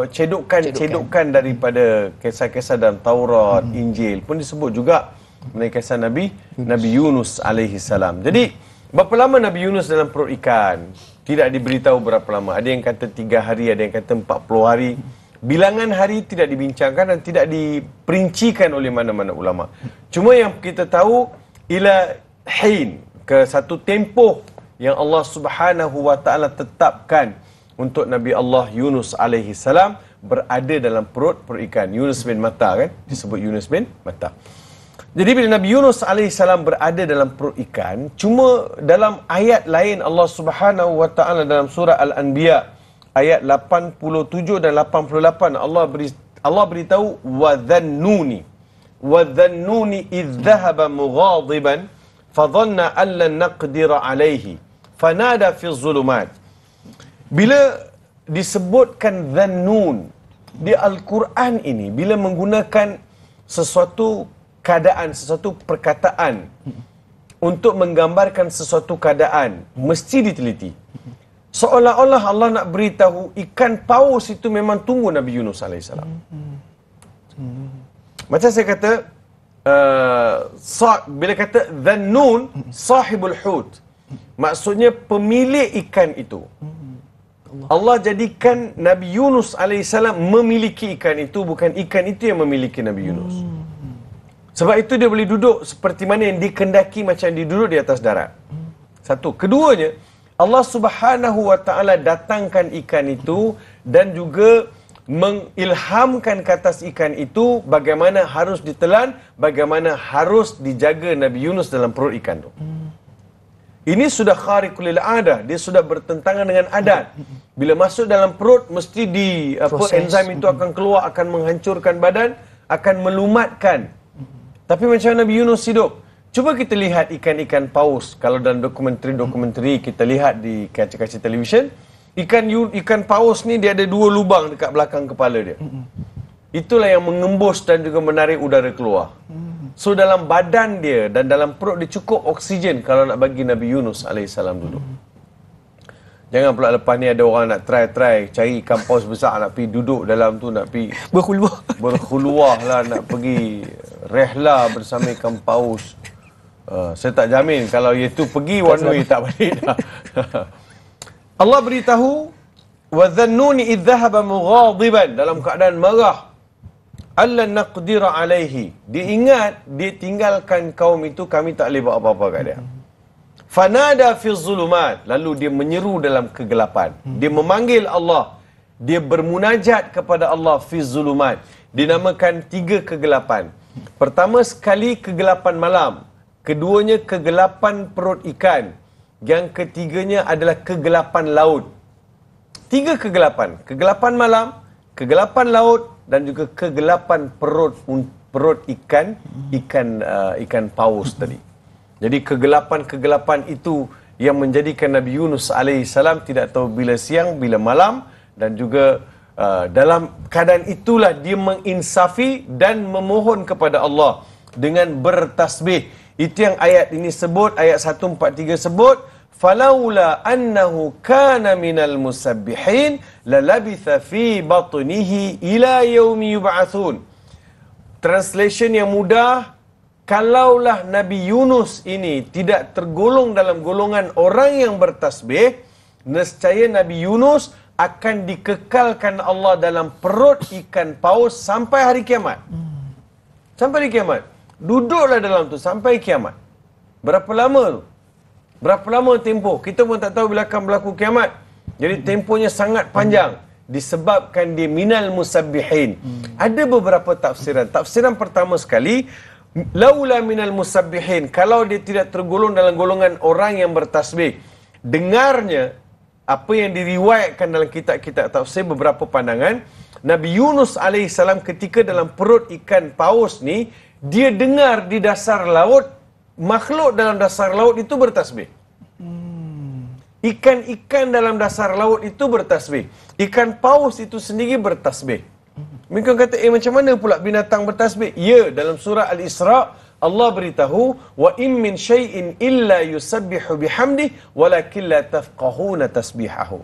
cedukan daripada kisah-kisah dalam Taurat, Injil pun disebut juga mengenai kisah Nabi Yunus alaihi salam. Jadi berapa lama Nabi Yunus dalam perut ikan? Tidak diberitahu berapa lama. Ada yang kata 3 hari, ada yang kata 40 hari. Bilangan hari tidak dibincangkan dan tidak diperincikan oleh mana-mana ulama. Cuma yang kita tahu ila hin, ke satu tempoh yang Allah Subhanahu wa taala tetapkan untuk Nabi Allah Yunus alaihi salam berada dalam perut ikan. Yunus bin Matta kan? Disebut Yunus bin Matta. Jadi bila Nabi Yunus alaihi salam berada dalam perut ikan, cuma dalam ayat lain Allah Subhanahu wa taala dalam surah Al-Anbiya ayat 87 dan 88 Allah beritahu wa dhannuni idh dhahaba mughadiban fadhanna an lan naqdira alaihi fanada fi zulumat. Bila disebutkan dhannun di Al-Quran ini, bila menggunakan sesuatu keadaan, sesuatu perkataan untuk menggambarkan sesuatu keadaan mesti diteliti. Seolah-olah Allah nak beritahu ikan paus itu memang tunggu Nabi Yunus alaihissalam. Macam saya kata, bila kata Dhannun sahibul hut, maksudnya pemilik ikan itu. Allah jadikan Nabi Yunus alaihissalam memiliki ikan itu, bukan ikan itu yang memiliki Nabi Yunus. Sebab itu dia boleh duduk seperti mana yang dikendaki, macam dia duduk di atas darat. Satu. Keduanya, Allah Subhanahu wa taala datangkan ikan itu dan juga mengilhamkan ke atas ikan itu bagaimana harus ditelan, bagaimana harus dijaga Nabi Yunus dalam perut ikan itu. Ini sudah khariqul lil adah, dia sudah bertentangan dengan adat. Bila masuk dalam perut mesti enzim itu akan keluar, akan menghancurkan badan, akan melumatkan. Tapi macam Nabi Yunus hidup. Cuba kita lihat ikan-ikan paus. Kalau dalam dokumentari kita lihat di kaca-kaca televisyen, ikan paus ni dia ada 2 lubang dekat belakang kepala dia. Itulah yang mengembus dan juga menarik udara keluar. So dalam badan dia dan dalam perut dia cukup oksigen kalau nak bagi Nabi Yunus alaihissalam duduk. Jangan pula lepas ni ada orang nak try cari ikan paus besar, nak pergi duduk dalam tu, nak pergi berkhuluwah lah, nak pergi rehla bersama ikan paus. Saya tak jamin kalau itu pergi one way tak balik dah. Allah beritahu wa dhannuni idh dhahaba mughadiban, dalam keadaan marah, alla naqdira alaihi, dia ingat dia tinggalkan kaum itu, kami tak boleh buat apa-apa kat dia. Fanada fi zulumat, lalu dia menyeru dalam kegelapan. Dia memanggil Allah, dia bermunajat kepada Allah fi zulumat. Dinamakan 3 kegelapan. Pertama sekali kegelapan malam, keduanya kegelapan perut ikan, yang ketiganya adalah kegelapan laut. 3 kegelapan, kegelapan malam, kegelapan laut dan juga kegelapan perut ikan paus tadi. Jadi kegelapan-kegelapan itu yang menjadikan Nabi Yunus alaihissalam tidak tahu bila siang, bila malam, dan juga dalam keadaan itulah dia menginsafi dan memohon kepada Allah dengan bertasbih. Itu yang ayat ini sebut, ayat 143 sebut, falaula annahu kana minal musabbihin lalabitha fi batnihi ila yaumi yub'atsun. Translation yang mudah, kalaulah Nabi Yunus ini tidak tergolong dalam golongan orang yang bertasbih, nescaya Nabi Yunus akan dikekalkan Allah dalam perut ikan paus sampai hari kiamat. Sampai hari kiamat. Duduklah dalam tu sampai kiamat. Berapa lama tu? Berapa lama tempoh? Kita pun tak tahu bila akan berlaku kiamat. Jadi tempohnya sangat panjang disebabkan dia minal musabbihin. Ada beberapa tafsiran. Tafsiran pertama sekali, laula minal musabbihin, kalau dia tidak tergolong dalam golongan orang yang bertasbih. Dengarnya apa yang diriwayatkan dalam kitab-kitab tafsir, beberapa pandangan, Nabi Yunus alaihissalam ketika dalam perut ikan paus ni, dia dengar di dasar laut, makhluk dalam dasar laut itu bertasbih. Ikan-ikan dalam dasar laut itu bertasbih. Ikan paus itu sendiri bertasbih. Mereka kata, macam mana pula binatang bertasbih? Ya, dalam surah Al-Isra, Allah beritahu, wa in min syai'in illa yusabbihu bihamdi walakin la tafqahuna tasbihahu.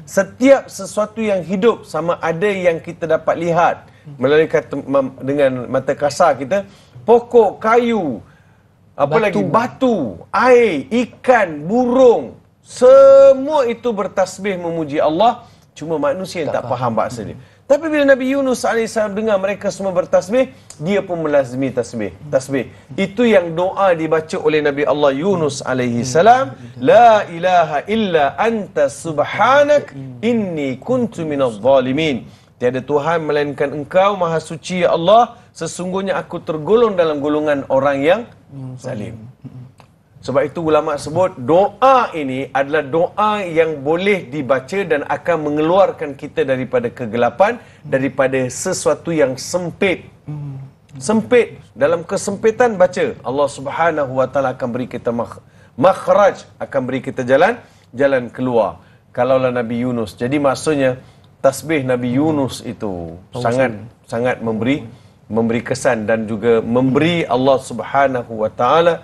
Setiap sesuatu yang hidup, sama ada yang kita dapat lihat melalui dengan mata kasar kita, pokok, kayu, apa lagi, batu, air, ikan, burung, semua itu bertasbih memuji Allah. Cuma manusia yang tak faham bahasa dia. Tapi bila Nabi Yunus AS dengar mereka semua bertasbih, dia pun melazimi tasbih. Itu yang doa dibaca oleh Nabi Allah Yunus AS. La ilaha illa anta subhanak inni kuntu minaz zalimin. Tiada Tuhan melainkan Engkau, Maha Suci ya Allah, sesungguhnya aku tergolong dalam golongan orang yang zalim. Sebab itu ulama sebut doa ini adalah doa yang boleh dibaca dan akan mengeluarkan kita daripada kegelapan, daripada sesuatu yang sempit. Sempit, dalam kesempitan baca, Allah Subhanahu wa taala akan beri kita makhraj, akan beri kita jalan keluar. Kalaulah Nabi Yunus. Jadi maksudnya tasbih Nabi Yunus itu sangat memberi memberi kesan dan juga memberi Allah Subhanahu wa taala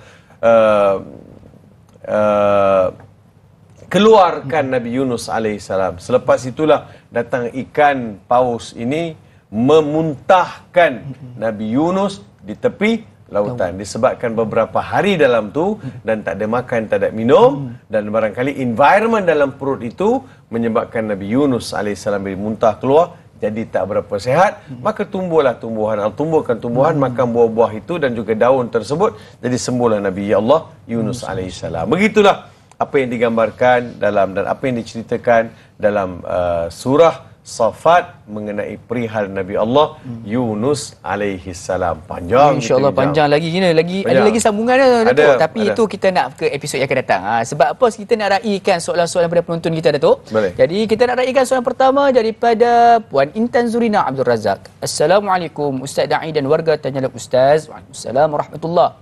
keluarkan Nabi Yunus alaihissalam. Selepas itulah datang ikan paus ini memuntahkan Nabi Yunus di tepi lautan, disebabkan beberapa hari dalam tu dan tak ada makan, tak ada minum, dan barangkali environment dalam perut itu menyebabkan Nabi Yunus alaihissalam muntah keluar, jadi tak berapa sihat. Maka tumbuhlah tumbuhan, tumbuhkan tumbuhan, makan buah-buah itu dan juga daun tersebut, jadi sembuhlah Nabi Allah Yunus alaihissalam. Begitulah apa yang digambarkan dalam dan apa yang diceritakan dalam surah Safat mengenai perihal Nabi Allah Yunus alaihi salam. Panjang, insya-Allah panjang lagi gini, ada lagi sambungan Datuk, tapi itu kita nak ke episod yang akan datang. Sebab apa kita nak raikan soalan-soalan daripada penonton kita, Datuk? Boleh. Jadi kita nak raikan soalan pertama daripada Puan Intan Zurina Abdul Razak. Assalamualaikum Ustaz Da'i dan warga, tanyalah Ustaz. Waalaikumsalam warahmatullahi.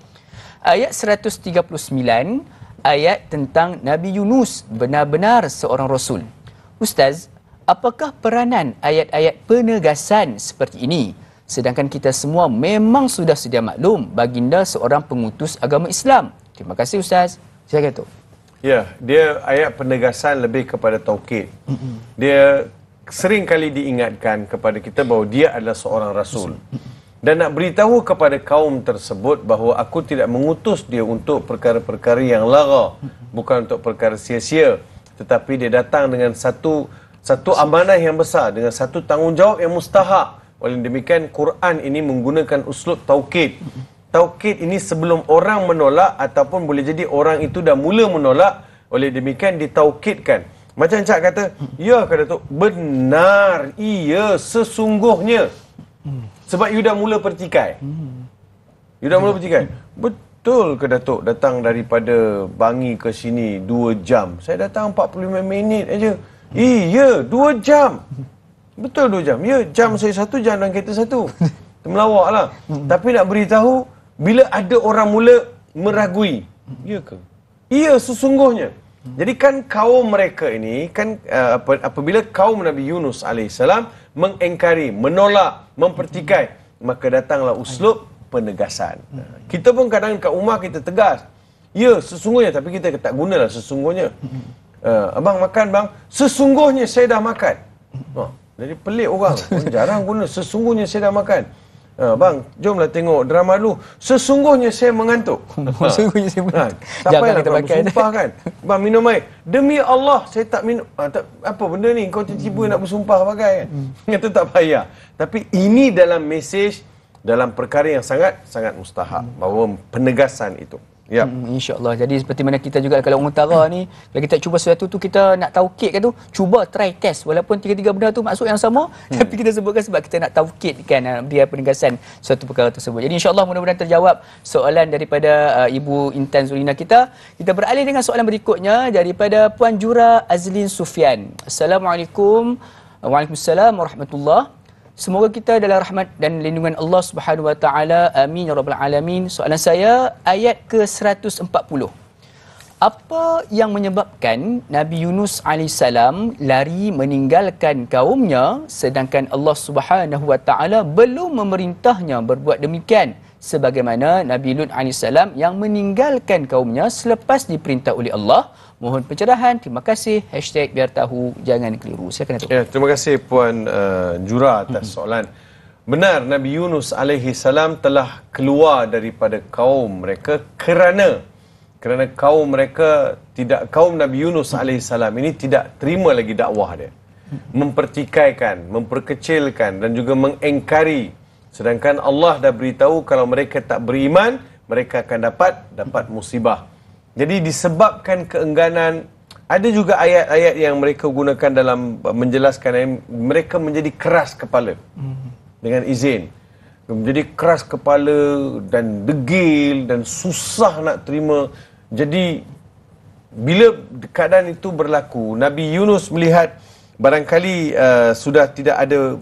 Ayat 139 ayat tentang Nabi Yunus benar-benar seorang rasul. Ustaz, apakah peranan ayat-ayat penegasan seperti ini? Sedangkan kita semua memang sudah sedia maklum baginda seorang pengutus agama Islam. Terima kasih Ustaz. Silakan tu. Ya, dia ayat penegasan lebih kepada taukid. Dia sering kali diingatkan kepada kita bahawa dia adalah seorang rasul. Dan nak beritahu kepada kaum tersebut bahawa aku tidak mengutus dia untuk perkara-perkara yang lara, bukan untuk perkara sia-sia, tetapi dia datang dengan satu amanah yang besar, dengan satu tanggungjawab yang mustahak. Oleh demikian Quran ini menggunakan uslub taukid. Taukid ini sebelum orang menolak ataupun boleh jadi orang itu dah mula menolak, oleh demikian ditaukidkan. Macam Cak kata, ya kata Tok, benar, iya, sesungguhnya. Sebab you dah mula pertikai. You dah mula pertikai. Betul ke Datuk datang daripada Bangi ke sini 2 jam? Saya datang 45 minit aja. Iya, 2 jam. Betul 2 jam. Ya, jam saya 1 jam dalam kereta 1. Melawak lah. Tapi nak beritahu, bila ada orang mula meragui. Ya ke? Iya, sesungguhnya. Jadi kan kaum mereka ini, kan apabila kaum Nabi Yunus alaihissalam mengingkari, menolak, mempertikai, maka datanglah uslub penegasan. Kita pun kadang kat rumah kita tegas. Ya, sesungguhnya. Tapi kita tak gunalah sesungguhnya. Abang makan bang, sesungguhnya saya dah makan. Jadi pelik orang, jarang guna sesungguhnya saya dah makan. Bang, jomlah tengok drama dulu, sesungguhnya saya mengantuk. Sesungguhnya saya mengantuk. Siapa yang nak bersumpah kan? Bang, minum air. Demi Allah saya tak minum. Apa benda ni, kau tiba-tiba nak bersumpah pakai kan? Itu tak payah. Tapi ini dalam mesej, dalam perkara yang sangat mustahak, bahawa penegasan itu. Ya. InsyaAllah. Jadi seperti mana kita juga kalau orang utara ni, kalau kita cuba sesuatu tu, kita nak taukid kan tu, cuba try test. Walaupun tiga-tiga benda tu maksud yang sama, tapi kita sebutkan sebab kita nak taukid kan, biar penegasan suatu perkara tersebut. Jadi insyaAllah mudah-mudahan terjawab soalan daripada Ibu Intan Zulina kita. Kita beralih dengan soalan berikutnya daripada Puan Jura Azlin Sufian. Assalamualaikum. Waalaikumsalam warahmatullahi. Semoga kita dalam rahmat dan lindungan Allah Subhanahu wa taala. Amin ya rabbal alamin. Soalan saya ayat ke-140. Apa yang menyebabkan Nabi Yunus alaihissalam lari meninggalkan kaumnya sedangkan Allah Subhanahu wa taala belum memerintahnya berbuat demikian, sebagaimana Nabi Lut alaihissalam yang meninggalkan kaumnya selepas diperintah oleh Allah? Mohon pencerahan. Terima kasih. #biar tahu jangan keliru. Silakan Datuk. Ya, terima kasih Puan Jura atas soalan. Benar, Nabi Yunus alaihi salam telah keluar daripada kaum mereka kerana kaum mereka kaum Nabi Yunus alaihi salam ini tidak terima lagi dakwah dia. Mempertikaikan, memperkecilkan dan juga mengingkari. Sedangkan Allah dah beritahu kalau mereka tak beriman, mereka akan dapat musibah. Jadi disebabkan keengganan, ada juga ayat-ayat yang mereka gunakan dalam menjelaskan, mereka menjadi keras kepala dengan izin. Menjadi keras kepala dan degil dan susah nak terima. Jadi bila keadaan itu berlaku, Nabi Yunus melihat barangkali sudah tidak ada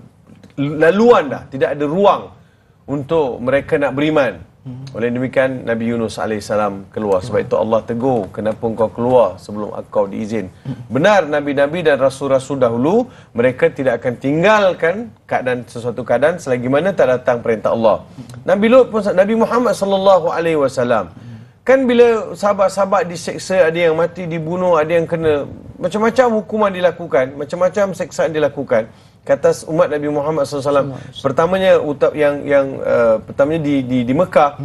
laluan dah, tidak ada ruang untuk mereka nak beriman. Oleh demikian Nabi Yunus alaihissalam keluar. Sebab itu Allah tegur, kenapa engkau keluar sebelum engkau diizin. Benar Nabi-Nabi dan Rasul-Rasul dahulu, mereka tidak akan tinggalkan sesuatu keadaan selagi mana tak datang perintah Allah. Nabi Lut pun, Nabi Muhammad sallallahu alaihi wasallam, kan bila sahabat-sahabat diseksa, ada yang mati, dibunuh, ada yang kena macam-macam hukuman dilakukan, macam-macam seksaan dilakukan ke atas umat Nabi Muhammad SAW. Pertamanya pertamanya di Mekah.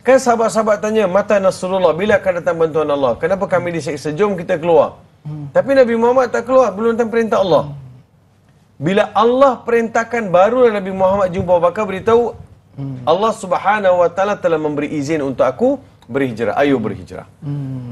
Kan sahabat-sahabat tanya, mata Nasrullah, bila akan datang bantuan Allah? Kenapa kami diseksa? Jom kita keluar. Tapi Nabi Muhammad tak keluar, belum datang perintah Allah. Bila Allah perintahkan, barulah Nabi Muhammad jumpa Abu Bakar, beritahu Allah Subhanahu wa taala telah memberi izin untuk aku berhijrah. Ayo berhijrah.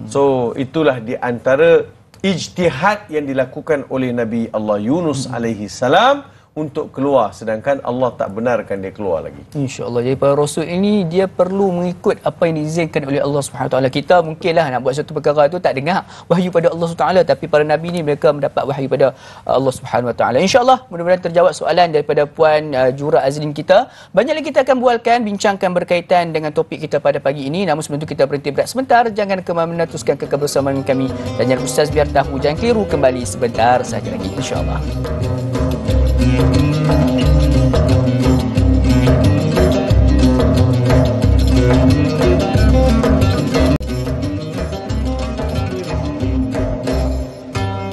So itulah di antara ijtihad yang dilakukan oleh Nabi Allah Yunus alaihi salam untuk keluar, sedangkan Allah tak benarkan dia keluar lagi. InsyaAllah. Jadi para Rasul ini dia perlu mengikut apa yang diizinkan oleh Allah SWT. Kita mungkinlah nak buat satu perkara tu tak dengar wahyu pada Allah SWT, tapi para Nabi ni mereka mendapat wahyu pada Allah SWT. InsyaAllah mudah-mudahan terjawab soalan daripada Puan Jura Azlin kita. Banyak lagi kita akan bualkan, bincangkan berkaitan dengan topik kita pada pagi ini. Namun sebelum itu kita berhenti berehat sebentar. Jangan ke mana-mana, teruskan kebersamaan kami. Dan jangan Ustaz biar tahu, jangan keliru, kembali sebentar saja lagi insyaAllah.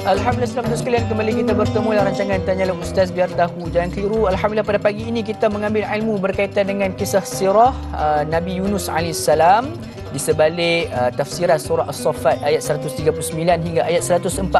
Alhamdulillah, selamat sekalian, kembali kita bertemu dalam rancangan Tanyalah Ustaz biar tahu jangan keliru. Alhamdulillah, pada pagi ini kita mengambil ilmu berkaitan dengan kisah sirah Nabi Yunus alaihissalam di sebalik tafsiran surah As-Saffat ayat 139 hingga ayat 144.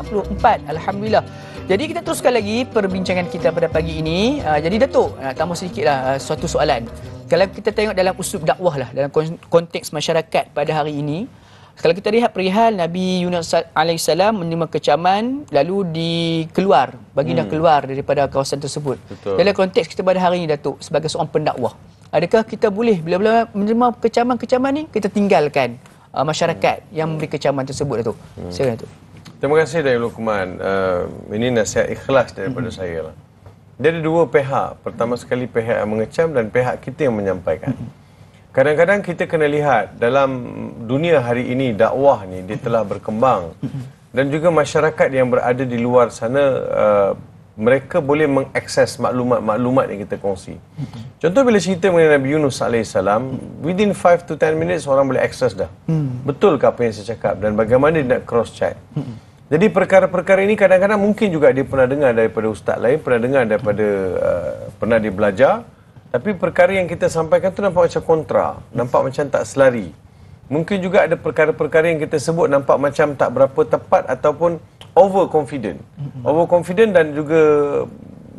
Alhamdulillah. Jadi kita teruskan lagi perbincangan kita pada pagi ini. Jadi Datuk, nak tambah sedikitlah suatu soalan. Kalau kita tengok dalam uslub dakwah lah, dalam konteks masyarakat pada hari ini, kalau kita lihat perihal Nabi Yunus alaihissalam menerima kecaman lalu dikeluar, baginda keluar daripada kawasan tersebut. Betul. Dalam konteks kita pada hari ini Datuk, sebagai seorang pendakwah, adakah kita boleh bila-bila menerima kecaman-kecaman ni kita tinggalkan masyarakat yang memberi kecaman tersebut Datuk? Silakan Datuk. Terima kasih dari Luqman. Ini nasihat ikhlas daripada saya lah. Dia ada dua pihak. Pertama sekali pihak yang mengecam dan pihak kita yang menyampaikan. Kadang-kadang kita kena lihat dalam dunia hari ini, dakwah ni dia telah berkembang dan juga masyarakat yang berada di luar sana mereka boleh mengakses maklumat-maklumat yang kita kongsi. Contoh bila cerita mengenai Nabi Yunus alaihissalam, within 5 to 10 minutes orang boleh akses dah. Betul ke apa yang saya cakap dan bagaimana dia nak cross check. Jadi perkara-perkara ini kadang-kadang mungkin juga dia pernah dengar daripada ustaz lain, pernah dengar daripada pernah dia belajar. Tapi perkara yang kita sampaikan tu nampak macam kontra, nampak macam tak selari. Mungkin juga ada perkara-perkara yang kita sebut nampak macam tak berapa tepat ataupun overconfident. Overconfident dan juga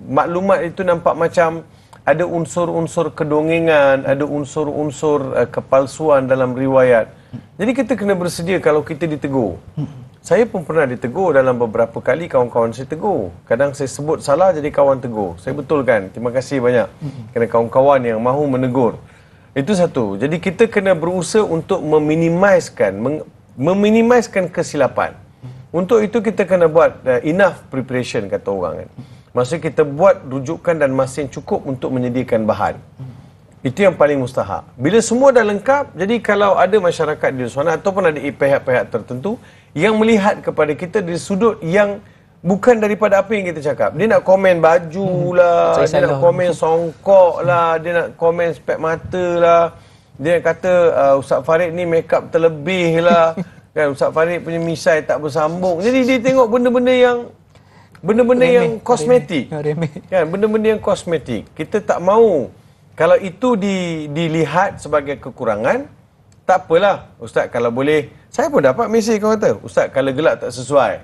maklumat itu nampak macam ada unsur-unsur kedongengan, ada unsur-unsur kepalsuan dalam riwayat. Jadi kita kena bersedia kalau kita ditegur. Saya pun pernah ditegur dalam beberapa kali, kawan-kawan saya tegur. Kadang saya sebut salah jadi kawan tegur. Saya betulkan. Terima kasih banyak kerana kawan-kawan yang mahu menegur. Itu satu. Jadi kita kena berusaha untuk meminimaliskan kesilapan. Untuk itu kita kena buat enough preparation kata orang kan. Maksudnya kita buat rujukan dan masa yang cukup untuk menyediakan bahan. Itu yang paling mustahak. Bila semua dah lengkap, jadi kalau ada masyarakat di sana ataupun ada pihak-pihak tertentu yang melihat kepada kita dari sudut yang bukan daripada apa yang kita cakap. Dia nak komen baju lah, dia nak komen songkok lah, dia nak komen spek mata lah. Dia nak kata Ustaz Farid ni make up terlebih lah. Kan Ustaz Farid punya misai tak bersambung. Jadi dia tengok benda-benda yang kosmetik. Kan benda-benda yang kosmetik. Kita tak mahu kalau itu dilihat sebagai kekurangan, tak apalah. Ustaz kalau boleh, saya pun dapat mesej kau kata, Ustaz kalau gelap tak sesuai.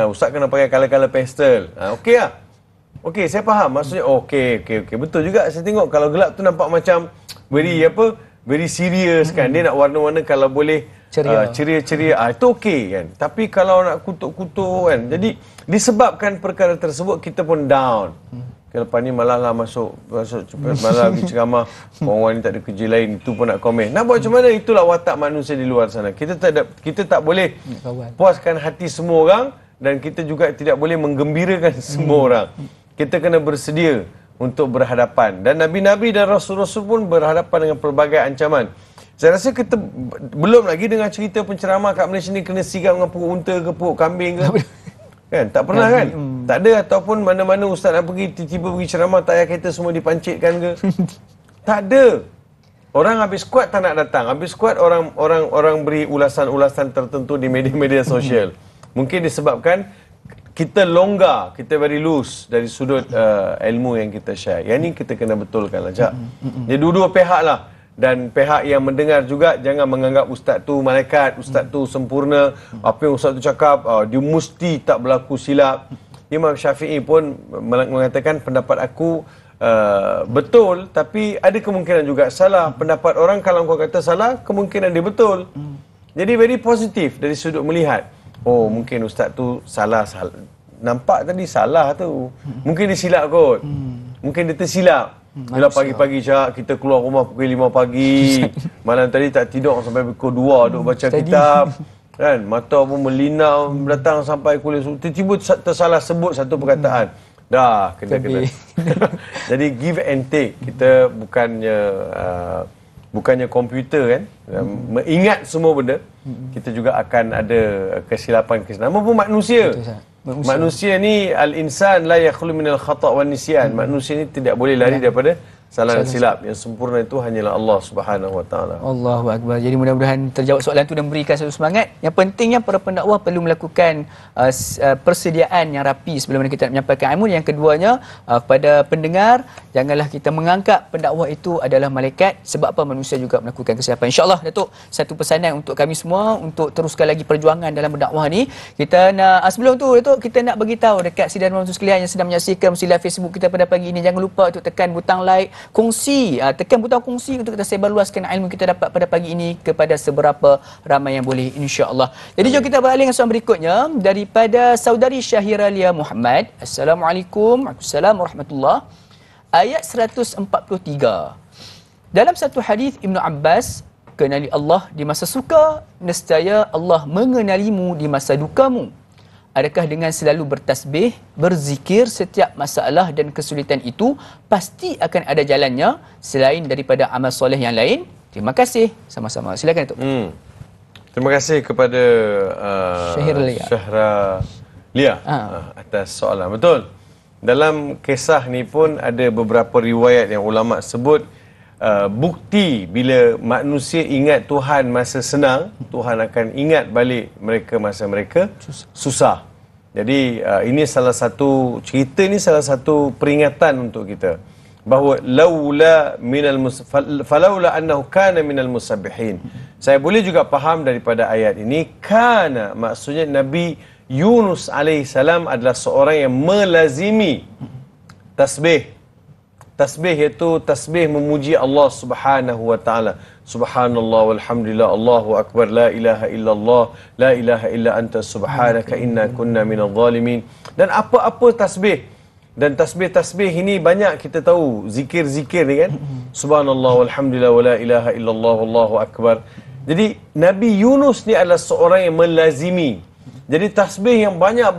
Ustaz kena pakai color-color pastel. Okey lah. Okey, saya faham. Maksudnya okey. Betul juga. Saya tengok kalau gelap tu nampak macam very serious kan. Dia nak warna-warna kalau boleh ceria. Itu okey kan. Tapi kalau nak kutuk-kutuk kan. Jadi disebabkan perkara tersebut kita pun down. Lepas ni malah lah masuk malah pergi ceramah, orang ni tak ada kerja lain, itu pun nak komen. Nak buat macam mana? Itulah watak manusia di luar sana. Kita tak boleh puaskan hati semua orang dan kita juga tidak boleh menggembirakan semua orang. Kita kena bersedia untuk berhadapan. Dan Nabi-Nabi dan Rasul-Rasul pun berhadapan dengan pelbagai ancaman. Saya rasa kita belum lagi dengar cerita penceramah kat Malaysia ni kena sigap dengan perut unta ke perut kambing ke. Kan? Tak pernah kan? Tak ada. Ataupun mana-mana ustaz nak pergi, tiba-tiba pergi ceramah, tayar kereta semua dipancitkan ke. Tak ada. Orang habis kuat tak nak datang. Habis kuat orang beri ulasan-ulasan tertentu di media-media sosial. Mungkin disebabkan kita longgar, kita very loose dari sudut ilmu yang kita share. Yang ni kita kena betulkan lah, Cak. Jadi dua-dua pihak lah. Dan pihak yang mendengar juga jangan menganggap ustaz tu malaikat, ustaz tu sempurna. Apa yang ustaz tu cakap, dia mesti tak berlaku silap. Imam Syafi'i pun mengatakan pendapat aku betul, tapi ada kemungkinan juga salah. Pendapat orang kalau kau kata salah, kemungkinan dia betul. Jadi very positif dari sudut melihat. Oh, mungkin ustaz tu salah. Nampak tadi salah tu. Mungkin dia silap kot. Mungkin dia tersilap. Bila pagi-pagi Cak, kita keluar rumah pukul 5 pagi. Malam tadi tak tidur sampai pukul 2 duk baca kitab. Kan? Mata pun melinau datang sampai kuliah. Tiba-tiba tersalah sebut satu perkataan. Dah, kena. Jadi give and take. Kita bukannya komputer kan. Mengingat semua benda. Kita juga akan ada kesilapan. Nama pun manusia. Manusia ni al-insan la yakhlu minal khata' wan nisyan. Manusia ni tidak boleh lari daripada salah dan silap. Yang sempurna itu hanyalah Allah Subhanahu Wa Taala. Allahu Akbar. Jadi mudah-mudahan terjawab soalan tu dan memberikan satu semangat. Yang pentingnya para pendakwah perlu melakukan persediaan yang rapi sebelum mana kita nak menyampaikan ilmu. Yang keduanya pada pendengar, janganlah kita menganggap pendakwah itu adalah malaikat. Sebab apa, manusia juga melakukan kesilapan. InsyaAllah Datuk, satu pesanan untuk kami semua untuk teruskan lagi perjuangan dalam berdakwah ni. Kita nak sebelum tu Datuk, kita nak bagi tahu dekat sidang dan sekalian yang sedang menyaksikan melalui Facebook kita pada pagi ini, jangan lupa untuk tekan butang like, kongsi, tekan butang kongsi untuk kita sebarluaskan ilmu kita dapat pada pagi ini kepada seberapa ramai yang boleh, insya-Allah. Jadi jom kita beralih dengan soalan berikutnya daripada saudari Syahira Lia Muhammad. Assalamualaikum. Waalaikumsalam warahmatullahi. Ayat 143. Dalam satu hadis Ibnu Abbas, kenali Allah di masa suka, nescaya Allah mengenalimu di masa dukamu. Adakah dengan selalu bertasbih, berzikir setiap masalah dan kesulitan itu pasti akan ada jalannya selain daripada amal soleh yang lain? Terima kasih. Sama-sama. Silakan Datuk. Terima kasih kepada Syahra Lia atas soalan. Betul. Dalam kisah ni pun ada beberapa riwayat yang ulama sebut bukti bila manusia ingat Tuhan masa senang, Tuhan akan ingat balik mereka masa mereka susah. Jadi ini salah satu cerita, ni salah satu peringatan untuk kita bahawa falaula annahu kana minal musabbihin. Saya boleh juga faham daripada ayat ini, kana maksudnya Nabi Yunus alaihissalam adalah seorang yang melazimi tasbih. Tasbih iaitu tasbih memuji Allah Subhanahu wa taala. Subhanallah walhamdulillah, Allahu akbar, la ilaha illallah, la ilaha illa anta subhanaka inna kunna minadh zalimin. Dan apa-apa tasbih. Dan tasbih-tasbih ini banyak kita tahu, zikir-zikir ni kan. Subhanallah walhamdulillah wa la ilaha illallah, Allahu akbar. Jadi Nabi Yunus ni adalah seorang yang melazimi. Jadi tasbih yang banyak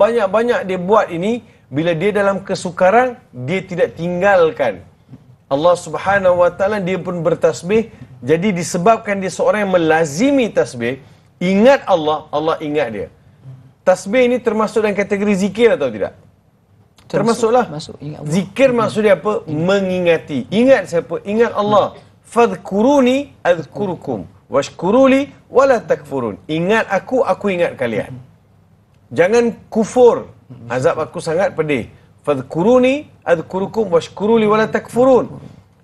dia buat ini, bila dia dalam kesukaran, dia tidak tinggalkan Allah Subhanahu Wa Taala, dia pun bertasbih. Jadi disebabkan dia seorang yang melazimi tasbih, ingat Allah, Allah ingat dia. Tasbih ini termasuk dalam kategori zikir atau tidak? Termasuklah. Zikir maksudnya apa? Mengingati. Ingat siapa? Ingat Allah. Fadhkuruni adhkurukum washkuruli wala takfurun. Ingat aku ingat kalian. Jangan kufur. Azab aku sangat pedih. Fadhkuruni adhkurukum washkuruli wala takfurun.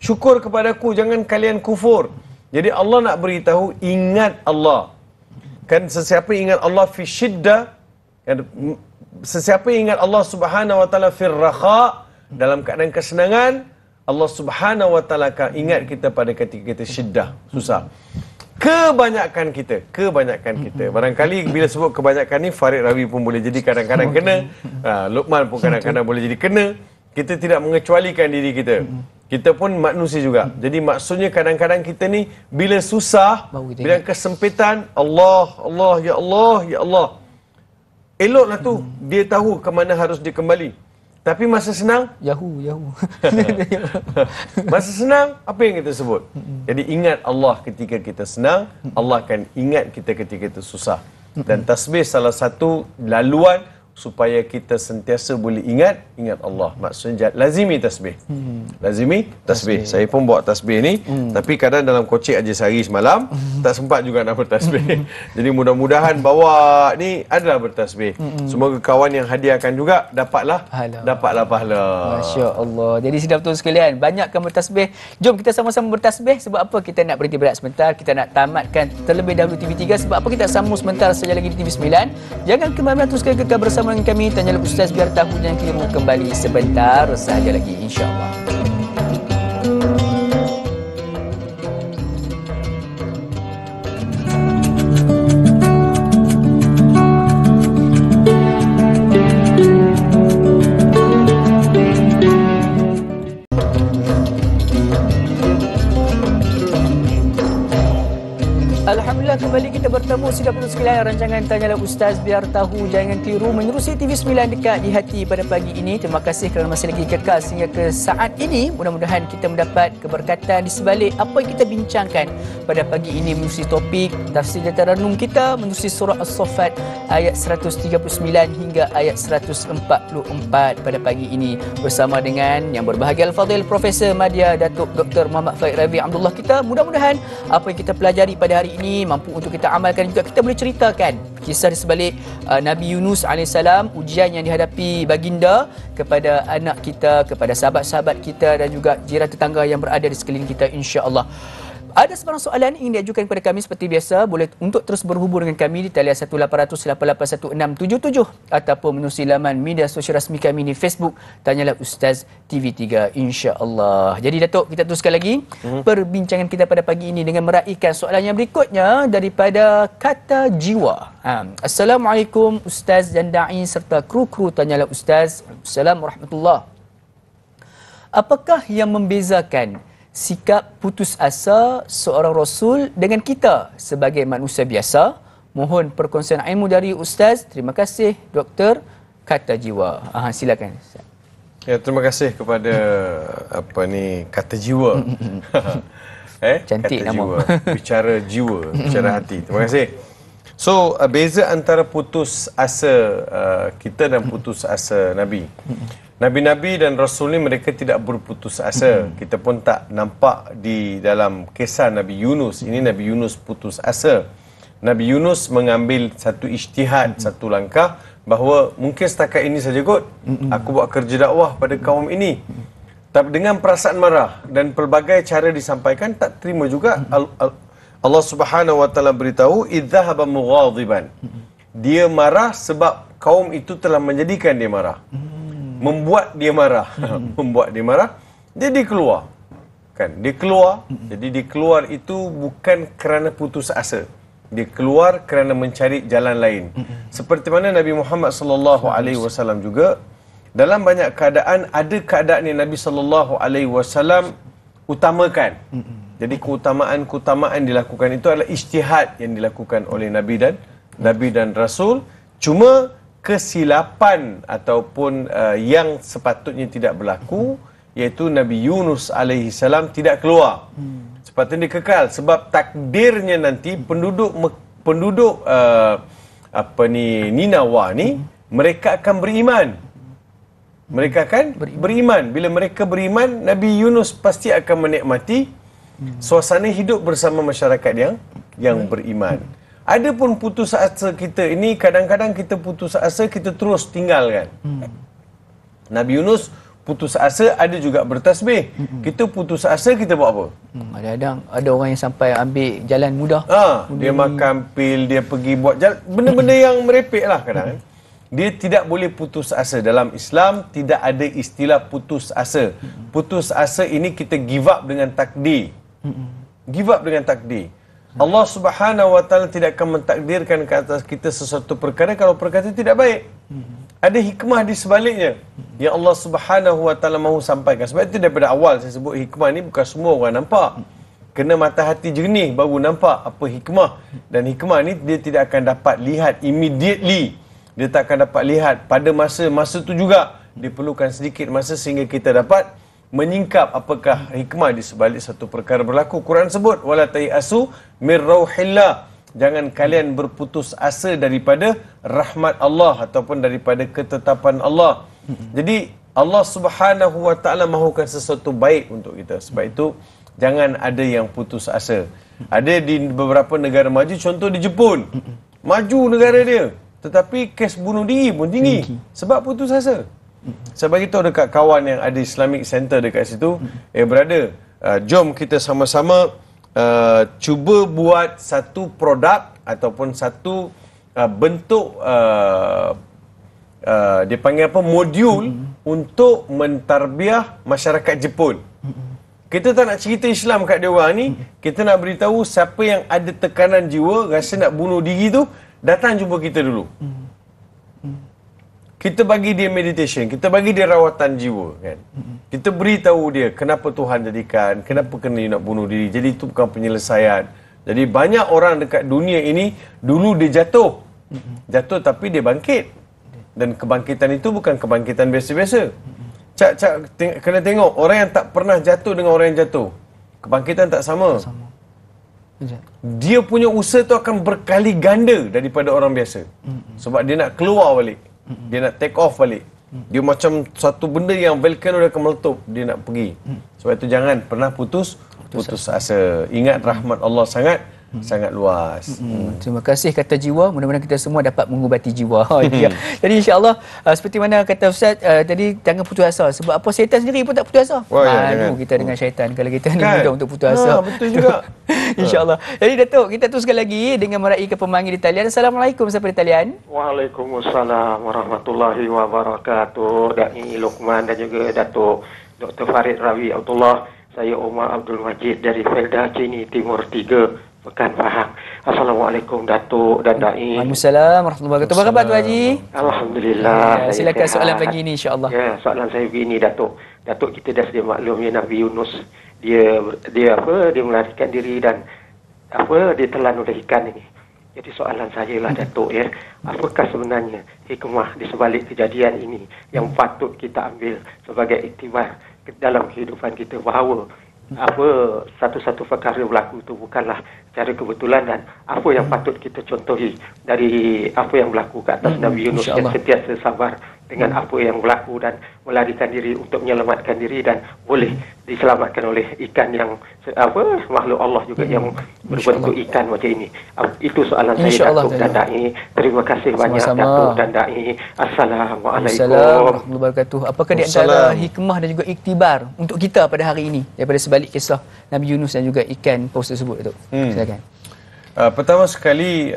Syukur kepadaku, jangan kalian kufur. Jadi Allah nak beritahu, ingat Allah. Kan sesiapa ingat Allah fi syiddah, sesiapa ingat Allah Subhanahu wa taala fi raha, dalam keadaan kesenangan, Allah Subhanahu wa taala akan ingat kita pada ketika kita syiddah, susah. Kebanyakan kita. Barangkali bila sebut kebanyakan ni, Farid Rawi pun boleh jadi kadang-kadang kena. Luqman pun kadang-kadang boleh jadi kena. Kita tidak mengecualikan diri kita. Kita pun manusia juga. Jadi maksudnya kadang-kadang kita ni bila susah, bila kesempitan, Allah, ya Allah, ya Allah. Eloklah tu dia tahu ke mana harus dia kembali. Tapi masa senang, Yahoo. masa senang, apa yang kita sebut? Jadi ingat Allah ketika kita senang, Allah akan ingat kita ketika kita susah. Dan tasbih salah satu laluan supaya kita sentiasa boleh ingat Allah. Maksudnya lazimi tasbih. Lazimi tasbih. Saya pun bawa tasbih ni, tapi kadang dalam kocek aja sehari semalam, tak sempat juga nak bertasbih. Jadi mudah-mudahan bawa ni adalah bertasbih. Semoga kawan yang hadiahkan juga dapatlah pahala. Masya-Allah. Jadi sidang betul sekalian, banyakkan bertasbih. Jom kita sama-sama bertasbih. Sebab apa kita nak berhenti berehat sebentar, kita nak tamatkan terlebih dahulu TV3. Sebab apa kita sambung sebentar saja lagi di TV9. Jangan kemana-mana, teruskan kekal bersama dengan kami. Tanyalah Ustaz biar tahu dan keliru kembali sebentar saja lagi, insya-Allah. Alhamdulillah, kembali kita bertemu sidang penuh sekalian rancangan Tanyalah Ustaz biar tahu jangan keliru menerusi TV9 dekat di hati pada pagi ini. Terima kasih kerana masih lagi kekal sehingga ke saat ini. Mudah-mudahan kita mendapat keberkatan di sebalik apa yang kita bincangkan pada pagi ini menerusi topik tafsir dan taranum kita menerusi surah As-Saffat ayat 139 hingga ayat 144 pada pagi ini bersama dengan yang berbahagia Al-Fadhil Profesor Madya Datuk Dr. Muhammad Faik Rabi Abdullah kita. Mudah-mudahan apa yang kita pelajari pada hari ini mampu untuk kita amalkan, juga kita boleh ceritakan kisah di sebalik Nabi Yunus AS, ujian yang dihadapi baginda kepada anak kita, kepada sahabat-sahabat kita dan juga jiran tetangga yang berada di sekeliling kita, insya-Allah. Ada sebarang soalan ingin diajukan kepada kami seperti biasa, boleh untuk terus berhubung dengan kami di talian 1800881677 ataupun menerusi laman media sosial rasmi kami di Facebook Tanyalah Ustaz TV3, insya-Allah. Jadi Datuk, kita teruskan lagi perbincangan kita pada pagi ini dengan meraihkan soalan yang berikutnya daripada Kata Jiwa. Assalamualaikum Ustaz dan Da'i serta kru-kru Tanyalah Ustaz. Assalamualaikum warahmatullahi. Apakah yang membezakan sikap putus asa seorang Rasul dengan kita sebagai manusia biasa? Mohon perkongsian ilmu dari Ustaz. Terima kasih Doktor Kata Jiwa. Silakan. Ya, terima kasih kepada Kata Jiwa. Cantik Kata nama. Jiwa. Bicara jiwa, bicara hati. Terima kasih. So, beza antara putus asa kita dan putus asa Nabi. Nabi-Nabi dan Rasul ni mereka tidak berputus asa. Kita pun tak nampak di dalam kisah Nabi Yunus. Ini Nabi Yunus putus asa. Nabi Yunus mengambil satu ijtihad, satu langkah bahawa mungkin setakat ini saja kot. Aku buat kerja dakwah pada kaum ini. Tapi dengan perasaan marah dan pelbagai cara disampaikan tak terima juga. Allah Subhanahu wa taala beritahu idzahaba mughadiban. Dia marah sebab kaum itu telah menjadikan dia marah. Membuat dia marah. Membuat dia marah. Dia keluar. Kan? Dia keluar. Jadi dia keluar itu bukan kerana putus asa. Dia keluar kerana mencari jalan lain. Seperti mana Nabi Muhammad sallallahu alaihi wasallam juga dalam banyak keadaan ada keadaan yang Nabi sallallahu alaihi wasallam utamakan. Jadi keutamaan dilakukan itu adalah ijtihad yang dilakukan oleh Nabi dan Rasul. Cuma kesilapan ataupun yang sepatutnya tidak berlaku, iaitu Nabi Yunus alaihi salam tidak keluar. Sepatutnya dia kekal sebab takdirnya nanti penduduk Ninawa ni mereka akan beriman. Mereka akan beriman. Bila mereka beriman, Nabi Yunus pasti akan menikmati suasana hidup bersama masyarakat yang beriman. Adapun putus asa kita ini, kadang-kadang kita putus asa, kita terus tinggalkan. Nabi Yunus putus asa, ada juga bertasbih. Kita putus asa, kita buat apa? Ada orang yang sampai ambil jalan mudah. Dia makan pil, dia pergi buat jalan, benda-benda yang merepek lah kadang. Dia tidak boleh putus asa. Dalam Islam tidak ada istilah putus asa. Putus asa ini kita give up dengan takdir. Give up dengan takdir. Allah Subhanahu wa taala tidak akan mentakdirkan ke atas kita sesuatu perkara kalau perkara itu tidak baik. Ada hikmah di sebaliknya yang Allah Subhanahu wa taala mahu sampaikan. Sebab itu daripada awal saya sebut hikmah ni bukan semua orang nampak. Kena mata hati jernih baru nampak apa hikmah. Dan hikmah ni dia tidak akan dapat lihat immediately. Dia tak akan dapat lihat pada masa tu juga diperlukan sedikit masa sehingga kita dapat menyingkap apakah hikmah di sebalik satu perkara berlaku. Quran sebut wala tayasu mir rauhillah, jangan kalian berputus asa daripada rahmat Allah ataupun daripada ketetapan Allah. Jadi Allah Subhanahu wa taala mahukan sesuatu baik untuk kita. Sebab itu jangan ada yang putus asa. Ada di beberapa negara maju, contoh di Jepun. Maju negara dia, tetapi kes bunuh diri pun tinggi sebab putus asa. Saya bagi tahu dekat kawan yang ada Islamic Center dekat situ, brother, jom kita sama-sama cuba buat satu produk ataupun satu bentuk dia panggil apa, modul untuk mentarbiah masyarakat Jepun. Kita tak nak cerita Islam kat dia orang ni, kita nak beritahu siapa yang ada tekanan jiwa, rasa nak bunuh diri tu, datang jumpa kita dulu. Kita bagi dia meditation, kita bagi dia rawatan jiwa, kan. Kita beritahu dia kenapa Tuhan jadikan, kenapa kena nak bunuh diri. Jadi itu bukan penyelesaian. Jadi banyak orang dekat dunia ini dulu dia jatuh. Jatuh tapi dia bangkit. Dan kebangkitan itu bukan kebangkitan biasa-biasa. Kena tengok orang yang tak pernah jatuh dengan orang yang jatuh. Kebangkitan tak sama. Dia punya usaha tu akan berkali ganda daripada orang biasa. Sebab dia nak keluar balik. Dia nak take off balik. Dia macam satu benda yang volcano dia akan meletup. Dia nak pergi. Sebab itu jangan pernah putus asa. Ingat rahmat Allah sangat luas. Terima kasih kata jiwa. Mudah-mudahan kita semua dapat mengubati jiwa. Jadi insya-Allah seperti mana kata Ustaz tadi, jangan putus asa. Sebab apa, syaitan sendiri pun tak putus asa. Malu kita dengan syaitan kalau kita ni mudah untuk putus asa. Betul juga. Insya-Allah. Jadi Datuk, kita teruskan lagi dengan meraih ke pemanggil di talian. Assalamualaikum siapa di talian? Waalaikumsalam warahmatullahi wabarakatuh. Dai Luqman dan juga Datuk Dr. Farid Rawi Abdullah. Saya Umar Abdul Majid dari Felda Cini Timur 3. Pekan Pahang. Assalamualaikum Datuk dan Dai. Waalaikumsalam warahmatullahi wabarakatuh. Apa khabar Tuan Haji? Alhamdulillah. Silakan soalan pagi ini insya-Allah. Ya, soalan saya begini Datuk. Datuk, kita dah sedia maklum ya, Nabi Yunus dia melarikan diri dan dia telan oleh ikan ini. Jadi soalan saya lah Datuk ya, apakah sebenarnya hikmah di sebalik kejadian ini yang patut kita ambil sebagai iktibar dalam kehidupan kita, bahawa satu-satu perkara berlaku itu bukanlah secara kebetulan, dan apa yang patut kita contohi dari apa yang berlaku ke atas Nabi Yunus yang sentiasa sabar dengan apa yang berlaku dan melarikan diri untuk menyelamatkan diri, dan boleh diselamatkan oleh ikan yang makhluk Allah juga yang berbentuk ikan macam ini. Itu soalan saya Datuk dan Dai. Terima kasih banyak Datuk dan Dai. Assalamualaikum warahmatullahi wabarakatuh. Apakah di antara hikmah dan juga iktibar untuk kita pada hari ini daripada sebalik kisah Nabi Yunus dan juga ikan paus tersebut, Datuk? Silakan. Pertama sekali,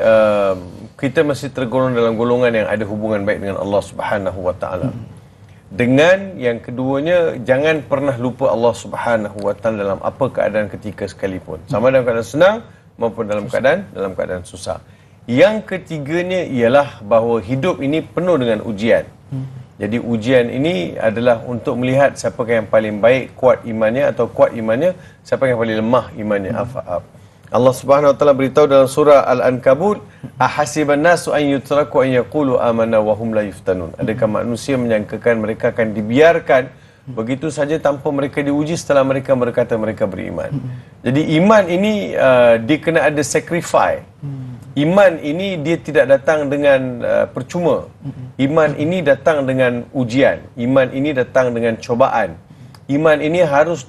kita masih tergolong dalam golongan yang ada hubungan baik dengan Allah Subhanahu wa taala. Dengan yang keduanya, jangan pernah lupa Allah Subhanahu wa taala dalam apa keadaan ketika sekalipun, sama dalam keadaan senang maupun dalam keadaan susah. Yang ketiganya ialah bahawa hidup ini penuh dengan ujian. Jadi ujian ini adalah untuk melihat siapakah yang paling baik, kuat imannya, atau kuat imannya, siapa yang paling lemah imannya. Allah Subhanahu wa taala beritahu dalam surah Al-Ankabut, ahasiban nasu an yutraku an yaqulu amanna wa hum la yuftanun. Adakah manusia menyangkakan mereka akan dibiarkan begitu saja tanpa mereka diuji setelah mereka berkata mereka beriman. Jadi iman ini dia kena ada sacrifice. Iman ini dia tidak datang dengan percuma. Iman ini datang dengan ujian. Iman ini datang dengan cobaan. Iman ini harus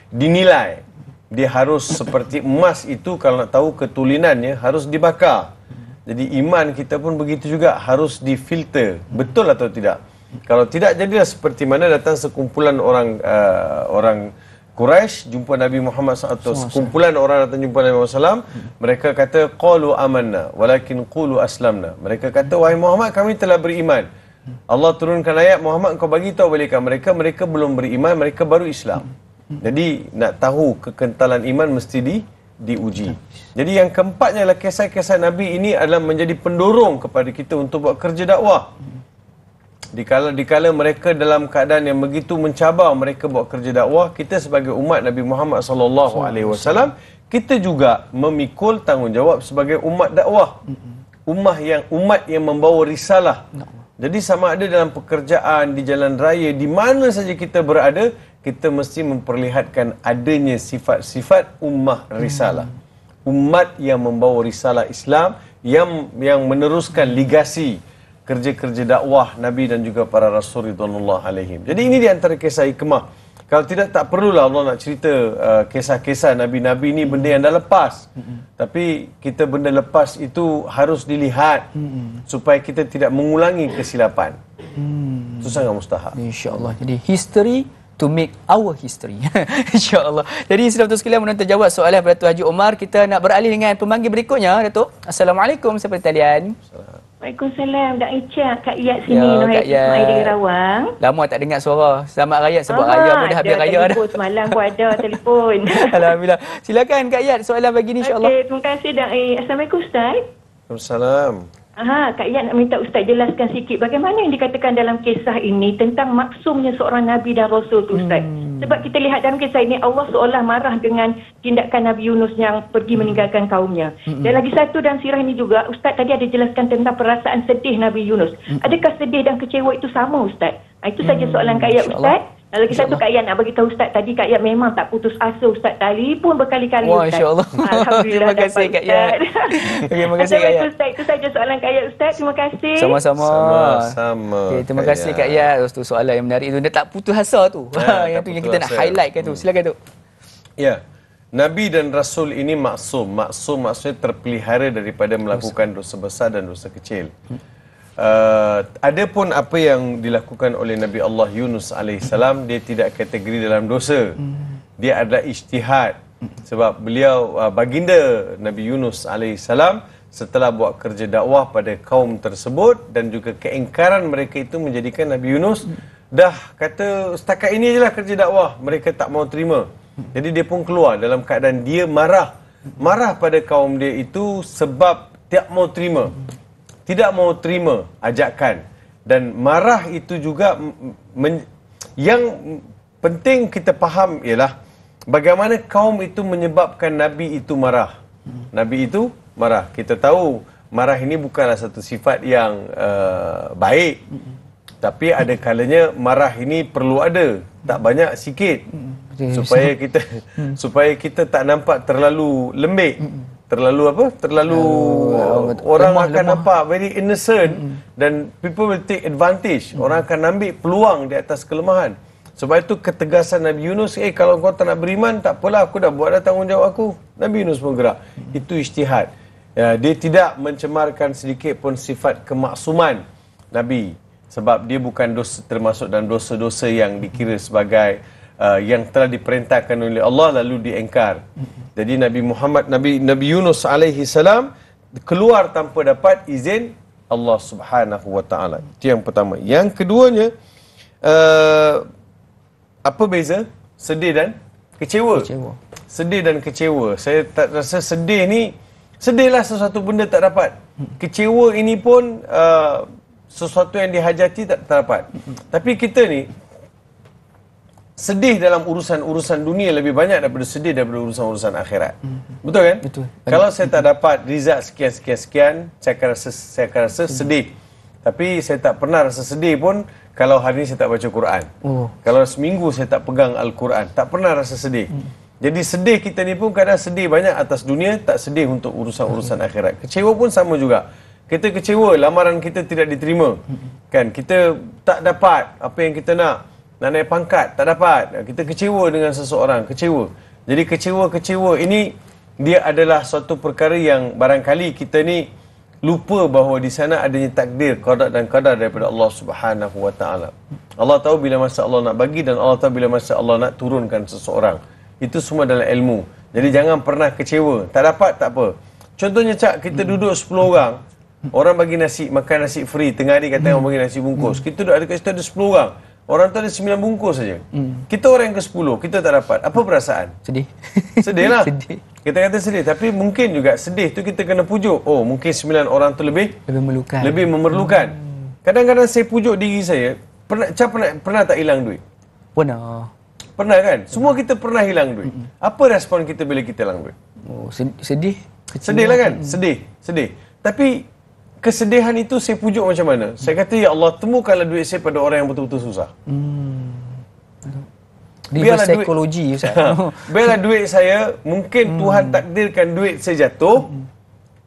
dinilai. Dia harus seperti emas itu, kalau nak tahu ketulinannya harus dibakar. Jadi iman kita pun begitu juga, harus difilter. Betul atau tidak? Kalau tidak, jadilah seperti mana datang sekumpulan orang Quraisy jumpa Nabi Muhammad SAW, sekumpulan orang datang jumpa Nabi Muhammad SAW, mereka kata qalu amanna walakin qulu aslamna. Mereka kata, wahai Muhammad, kami telah beriman. Allah turunkan ayat, Muhammad kau bagi tahu balik mereka belum beriman, mereka baru Islam. Jadi nak tahu kekentalan iman mesti diuji. Jadi yang keempatnya adalah kisah-kisah Nabi ini adalah menjadi pendorong kepada kita untuk buat kerja dakwah. Dikala mereka dalam keadaan yang begitu mencabar, mereka buat kerja dakwah, kita sebagai umat Nabi Muhammad SAW, kita juga memikul tanggungjawab sebagai umat dakwah. Umat yang membawa risalah. Jadi sama ada dalam pekerjaan, di jalan raya, di mana saja kita berada, kita mesti memperlihatkan adanya sifat-sifat ummah risalah. Umat yang membawa risalah Islam, yang meneruskan legasi kerja-kerja dakwah Nabi dan juga para Rasul ridwanullah alaihim. Jadi ini di antara kisah hikmah. Kalau tidak, tak perlulah Allah nak cerita kisah-kisah Nabi-Nabi ni benda yang dah lepas. Tapi kita benda lepas itu harus dilihat supaya kita tidak mengulangi kesilapan. Itu sangat mustahak. InsyaAllah. Jadi history to make our history. InsyaAllah. Jadi sudah betul sekalian menonton jawab soalan Datuk Haji Omar. Kita nak beralih dengan pemanggil berikutnya, Datuk. Assalamualaikum, siapa di talian? Waalaikumsalam, Dak Ica, Kak Iyat sini, Ya, Kak Kak Iyat. Iyat dari Rawang. Lama tak dengar suara. Selamat raya sebab raya pun dah habis ada raya dah. telefon semalam pun ada telefon. Alhamdulillah. Silakan Kak Iyat soalan pagi ni insya-Allah. Okey, terima kasih Dak. Assalamualaikum Ustaz. Assalamualaikum. Kak Iyat nak minta Ustaz jelaskan sikit bagaimana yang dikatakan dalam kisah ini tentang maksumnya seorang Nabi dan Rasul tu Ustaz. Sebab kita lihat dalam kisah ini Allah seolah marah dengan tindakan Nabi Yunus yang pergi meninggalkan kaumnya. Dan lagi satu dalam sirah ini juga Ustaz tadi ada jelaskan tentang perasaan sedih Nabi Yunus. Adakah sedih dan kecewa itu sama Ustaz? Itu saja soalan Kak Iyat Ustaz. Dan lagi satu Kak Iyat nak bagi tahu Ustaz tadi Kak Iyat memang tak putus asa Ustaz telefon berkali-kali Wah, Ustaz. insya-Allah. Alhamdulillah. Terima kasih Kak Iyat. Terima kasih Kak Iyat. Ustaz, itu saja soalan Kak Iyat Ustaz. Terima kasih. Sama-sama. Sama-sama. Okay, terima kasih Kak Iyat. Tu soalan yang menarik tu. Dia tak putus asa tu. Yang tu yang kita nak highlightkan tu. Silakan tu. Ya. Nabi dan Rasul ini maksum. Maksum maksudnya terpelihara daripada melakukan dosa besar dan dosa kecil. Adapun apa yang dilakukan oleh Nabi Allah Yunus alaihissalam, dia tidak kategori dalam dosa. Dia adalah ijtihad. Sebab beliau baginda Nabi Yunus alaihissalam setelah buat kerja dakwah pada kaum tersebut dan juga keingkaran mereka itu menjadikan Nabi Yunus dah kata setakat ini je lah kerja dakwah, mereka tak mau terima. Jadi dia pun keluar dalam keadaan dia marah pada kaum dia itu sebab tak mau terima, tidak mau terima ajakan. Dan marah itu juga yang penting kita faham ialah bagaimana kaum itu menyebabkan Nabi itu marah. Nabi itu marah. Kita tahu marah ini bukanlah satu sifat yang baik. Tapi ada kalanya marah ini perlu ada, tak banyak, sikit. Supaya kita tak nampak terlalu lembik. Terlalu apa? Terlalu orang akan nampak very innocent dan people will take advantage. Orang akan ambil peluang di atas kelemahan. Sebab itu ketegasan Nabi Yunus, kalau kau tak nak beriman, tak apalah, aku dah buat dah tanggungjawab aku. Nabi Yunus pun gerak. Itu ijtihad. Ya, dia tidak mencemarkan sedikit pun sifat kemaksuman Nabi. Sebab dia bukan dosa, termasuk dalam dosa-dosa yang dikira sebagai yang telah diperintahkan oleh Allah lalu diengkar. Jadi Nabi Yunus alaihi salam keluar tanpa dapat izin Allah Subhanahu wa taala. Itu yang pertama. Yang keduanya, apa beza sedih dan kecewa? Sedih dan kecewa. Saya tak rasa sedih ni, sedihlah sesuatu benda tak dapat. Kecewa ini pun sesuatu yang dihajati tak dapat. Tapi kita ni sedih dalam urusan-urusan dunia lebih banyak daripada sedih daripada urusan-urusan akhirat. Betul kan? Betul. Kalau saya tak dapat result sekian, saya akan rasa sedih. Tapi saya tak pernah rasa sedih pun kalau hari ini saya tak baca Quran. Kalau seminggu saya tak pegang Al-Quran, tak pernah rasa sedih. Jadi sedih kita ni pun kadang sedih banyak atas dunia, tak sedih untuk urusan-urusan akhirat. Kecewa pun sama juga. Kita kecewa lamaran kita tidak diterima. Kan, kita tak dapat apa yang kita nak naik pangkat, tak dapat. Kita kecewa dengan seseorang, kecewa. Jadi kecewa ini dia adalah suatu perkara yang barangkali kita ni lupa bahawa di sana adanya takdir, qada dan qadar daripada Allah Subhanahu wa taala. Allah tahu bila masa Allah nak bagi dan Allah tahu bila masa Allah nak turunkan seseorang. Itu semua dalam ilmu. Jadi jangan pernah kecewa. Tak dapat, tak apa. Contohnya kita duduk 10 orang. Orang bagi nasi, makan nasi free. Tengah hari kata orang bagi nasi bungkus. Kita duduk kat situ ada 10 orang. Orang tu ada 9 bungkus saja. Kita orang yang ke-10, kita tak dapat. Apa perasaan? Sedih. Sedih lah. Sedih. Kita kata sedih. Tapi mungkin juga sedih tu kita kena pujuk. Oh, mungkin 9 orang tu lebih memerlukan. Kadang-kadang saya pujuk diri saya. Pernah tak hilang duit? Pernah kan? Semua kita pernah hilang duit. Apa respon kita bila kita hilang duit? Sedih. Sedih lah kan? Sedih. Tapi kesedihan itu saya pujuk macam mana? Saya kata, ya Allah, temukanlah duit saya pada orang yang betul-betul susah. Biarlah psikologi, Ustaz. Biarlah duit saya, mungkin Tuhan takdirkan duit saya jatuh,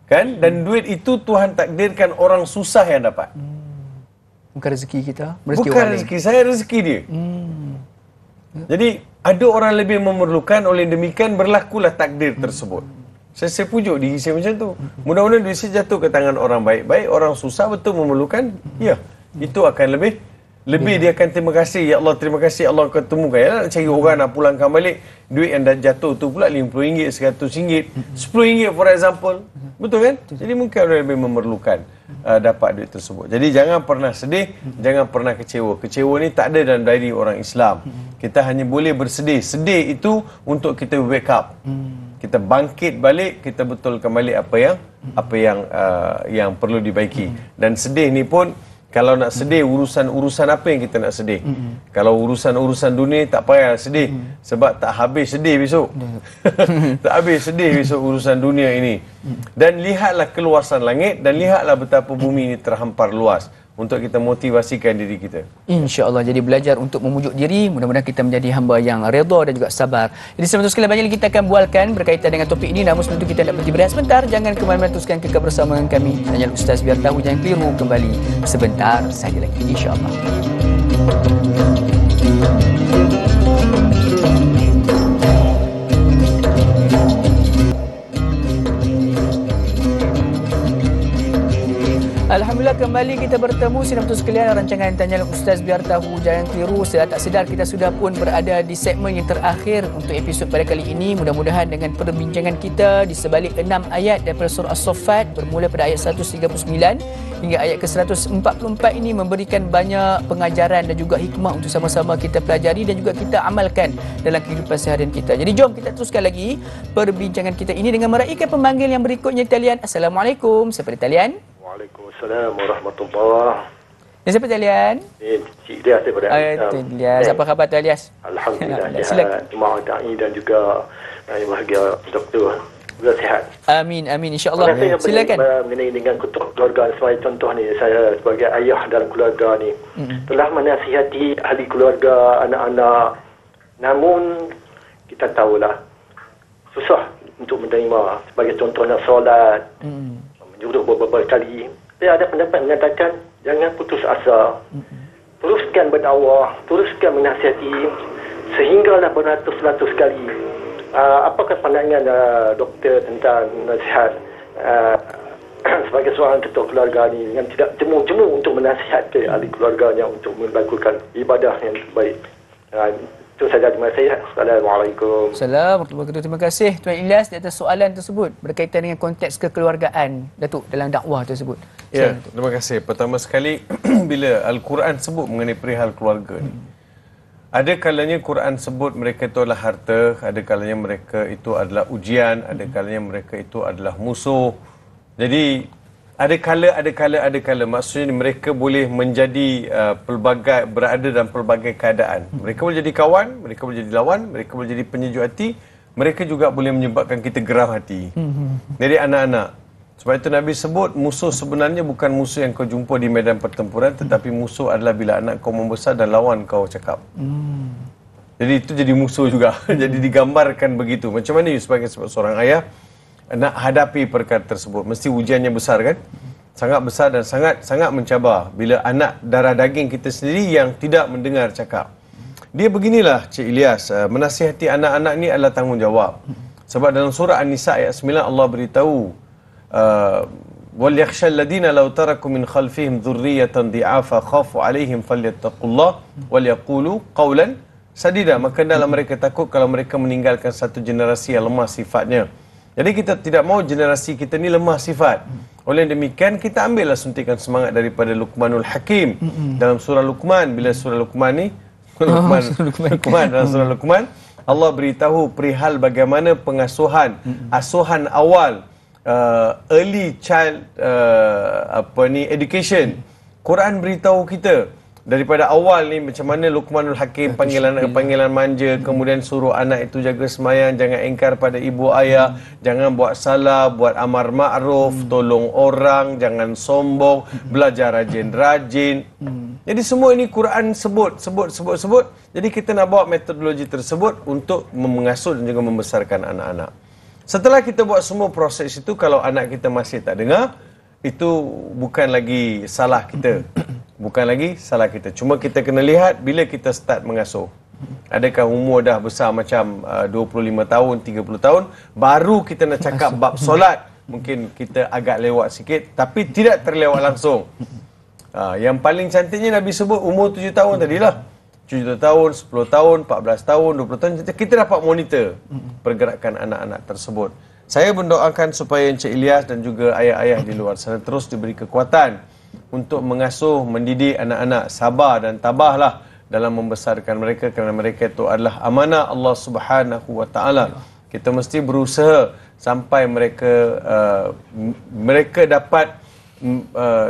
kan? Dan duit itu Tuhan takdirkan orang susah yang dapat. Bukan rezeki kita, bukan rezeki saya, rezeki dia. Jadi ada orang lebih memerlukan, oleh demikian berlakulah takdir tersebut. Saya pujuk diri saya macam tu. Mudah-mudahan duit saya jatuh ke tangan orang baik-baik, orang susah betul memerlukan, ya, itu akan lebih dia akan terima kasih, ya Allah, terima kasih Allah ketemukan. Ya, nak cari orang nak pulangkan balik duit yang dah jatuh tu pula RM50, RM100, RM10 for example. Betul kan? Jadi mungkin orang lebih memerlukan dapat duit tersebut. Jadi jangan pernah sedih, jangan pernah kecewa. Kecewa ni tak ada dalam diri orang Islam. Kita hanya boleh bersedih. Sedih itu untuk kita wake up. Kita bangkit balik, kita betulkan balik apa yang perlu dibaiki. Dan sedih ni pun, kalau nak sedih, urusan apa yang kita nak sedih. Kalau urusan dunia, tak payah sedih. Sebab tak habis sedih besok. Tak habis sedih besok urusan dunia ini. Dan lihatlah keluasan langit, dan lihatlah betapa bumi ini terhampar luas, untuk kita motivasikan diri kita. InsyaAllah. Jadi belajar untuk memujuk diri. Mudah-mudahan kita menjadi hamba yang redha dan juga sabar. Jadi sebelum sekali banyak lagi kita akan bualkan berkaitan dengan topik ini. Namun sebelum itu kita nak berhenti berehat sebentar. Jangan ke mana-mana, teruskan kekal bersama dengan kami. Tanya Ustaz Biar Tahu, jangan keliru, kembali sebentar saja lagi, insyaAllah. Alhamdulillah, kembali kita bertemu sinamu sekalian, rancangan Tanya Ustaz Biar Tahu, jangan keliru. Saya tak sedar kita sudah pun berada di segmen yang terakhir untuk episod pada kali ini. Mudah-mudahan dengan perbincangan kita di sebalik 6 ayat daripada surah As-Saffat, bermula pada ayat 139 hingga ayat ke-144 ini memberikan banyak pengajaran dan juga hikmah untuk sama-sama kita pelajari dan juga kita amalkan dalam kehidupan seharian kita. Jadi jom kita teruskan lagi perbincangan kita ini dengan meraihkan pemanggil yang berikutnya di talian. Assalamualaikum. Siapa di talian? Waalaikumsalam warahmatullahi. Siapa talian? Cik Ilyas daripada Ilyas. Apa khabar Tuan Ilyas? Alhamdulillah sihat. Jemaah da'i dan juga yang bahagia doktor juga sihat. Amin, amin, insya-Allah. Silakan. Mengenai dengan keluarga sebagai contoh ni, saya sebagai ayah dalam keluarga ni telah menasihati ahli keluarga, anak-anak. Namun kita tahulah susah untuk menerima. Sebagai contohnya solat, menyuruh beberapa kali. Saya ada pendapat mengatakan jangan putus asa. Teruskan berdakwah, teruskan menasihati sehinggalah beratus-ratus kali. Apakah pandangan doktor tentang nasihat sebagai seorang ketua keluarga ni yang tidak jemu-jemu untuk menasihatkan ahli keluarganya untuk melakukan ibadah yang terbaik? Itu saja, terima kasih. Assalamualaikum. Assalamualaikum. Terima kasih Tuan Ilyas di atas soalan tersebut berkaitan dengan konteks kekeluargaan Datuk dalam dakwah tersebut. Ya, terima kasih. Pertama sekali, bila Al-Quran sebut mengenai perihal keluarga ni, ada kalanya Quran sebut mereka itu adalah harta, ada kalanya mereka itu adalah ujian, ada kalanya mereka itu adalah musuh. Jadi ada kala. Maksudnya mereka boleh menjadi pelbagai, berada dalam pelbagai keadaan. Mereka boleh jadi kawan, mereka boleh jadi lawan, mereka boleh jadi penyejuk hati, mereka juga boleh menyebabkan kita geram hati. Jadi anak-anak, sebab itu Nabi sebut musuh sebenarnya bukan musuh yang kau jumpa di medan pertempuran, tetapi musuh adalah bila anak kau membesar dan lawan kau cakap. Jadi itu jadi musuh juga. Jadi digambarkan begitu. Macam mana you sebagai seorang ayah nak hadapi perkara tersebut? Mesti ujiannya besar kan? Sangat besar dan sangat mencabar bila anak darah daging kita sendiri yang tidak mendengar cakap. Dia beginilah Cik Ilyas, menasihati anak-anak ni adalah tanggungjawab. Sebab dalam surah An-Nisa ayat 9 Allah beritahu, وَلْيَخْشَى الَّذِينَ لَوْ تَرَكُوا مِنْ خَلْفِهِمْ ذُرِّيَّةً ضِعَافًا خَافُوا عَلَيْهِمْ فَلْيَتَّقُوا اللَّهَ وَلْيَقُولُوا قَوْلًا سَدِيدًا. Maka hendaklah mereka takut kalau mereka meninggalkan satu generasi yang lemah sifatnya. Jadi kita tidak mahu generasi kita ni lemah sifat. Oleh demikian kita ambillah suntikan semangat daripada Luqmanul Hakim dalam surah Luqman. Bila surah Luqman ni Luqman dalam surah Luqman, Allah beritahu perihal bagaimana pengasuhan, asuhan awal, early child education. Quran beritahu kita daripada awal ni macam mana Luqmanul Hakim panggilan manja, kemudian suruh anak itu jaga semayang, jangan engkar pada ibu ayah, jangan buat salah, buat amar ma'ruf, tolong orang, jangan sombong, belajar rajin-rajin. Jadi semua ini Quran sebut. Jadi kita nak bawa metodologi tersebut untuk mengasuh dan juga membesarkan anak-anak. Setelah kita buat semua proses itu, kalau anak kita masih tak dengar, itu bukan lagi salah kita. Cuma kita kena lihat bila kita start mengasuh. Adakah umur dah besar macam 25 tahun, 30 tahun, baru kita nak cakap bab solat. Mungkin kita agak lewat sikit, tapi tidak terlewat langsung. Yang paling cantiknya Nabi sebut umur 7 tahun tadilah. 7 tahun, 10 tahun, 14 tahun, 20 tahun, kita dapat monitor pergerakan anak-anak tersebut. Saya mendoakan supaya Encik Ilyas dan juga ayah-ayah di luar sana terus diberi kekuatan untuk mengasuh, mendidik anak-anak, sabar dan tabahlah dalam membesarkan mereka, kerana mereka itu adalah amanah Allah Subhanahu wa taala. Kita mesti berusaha sampai mereka dapat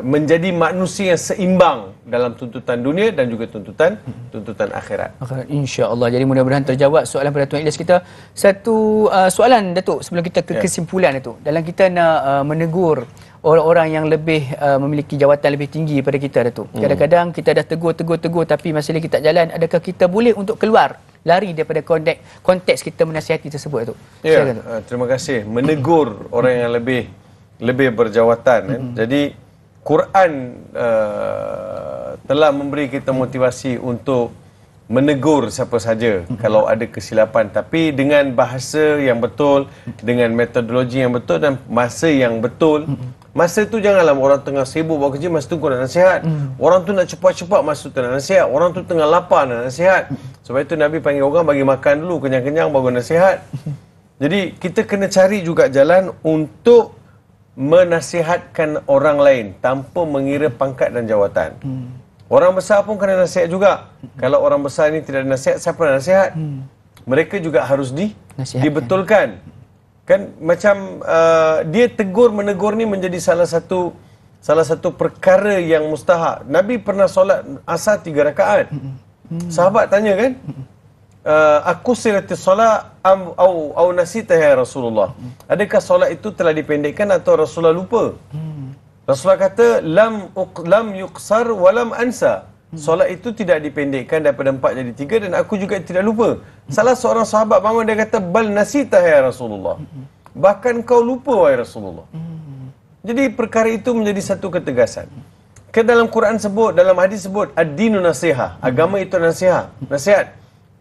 menjadi manusia yang seimbang dalam tuntutan dunia dan juga tuntutan akhirat. Insya-Allah. Jadi mudah-mudahan terjawab soalan pada Tuan Ilyas kita. Satu soalan Datuk sebelum kita ke kesimpulan Datuk. Dalam kita nak menegur orang-orang yang lebih memiliki jawatan lebih tinggi daripada kita Datuk. Kadang-kadang kita dah tegur tapi masih lagi tak jalan. Adakah kita boleh untuk keluar, lari daripada konteks kita menasihati tersebut Datuk? Ya, terima kasih. Menegur orang yang lebih berjawatan. Jadi Quran telah memberi kita motivasi untuk menegur siapa saja kalau ada kesilapan, tapi dengan bahasa yang betul, dengan metodologi yang betul dan masa yang betul. Masa tu janganlah orang tengah sibuk buat kerja, masa tu kau nak nasihat. Orang tu nak cepat-cepat, masa tu nak nasihat. Orang tu tengah lapar nak nasihat. Sebab itu Nabi panggil orang bagi makan dulu, kenyang-kenyang baru nasihat. Jadi kita kena cari juga jalan untuk menasihatkan orang lain tanpa mengira pangkat dan jawatan. Orang besar pun kena nasihat juga. Kalau orang besar ni tidak ada nasihat, siapa nak nasihat? Mereka juga harus dibetulkan. Kan macam dia menegur ni menjadi salah satu perkara yang mustahak. Nabi pernah solat asar 3 rakaat. Sahabat tanya kan, aku silati solat au nasita ya Rasulullah. Adakah solat itu telah dipendekkan atau Rasulullah lupa? Rasulullah kata lam yuqsar wa lam ansa. Solat itu tidak dipendekkan daripada 4 jadi 3 dan aku juga tidak lupa. Salah seorang sahabat bangun, dia kata bal nasita ya Rasulullah. Bahkan kau lupa wahai Rasulullah. Jadi perkara itu menjadi satu ketegasan. Ke dalam Quran sebut, dalam hadis sebut ad-dinu nasihah. Agama itu nasihat.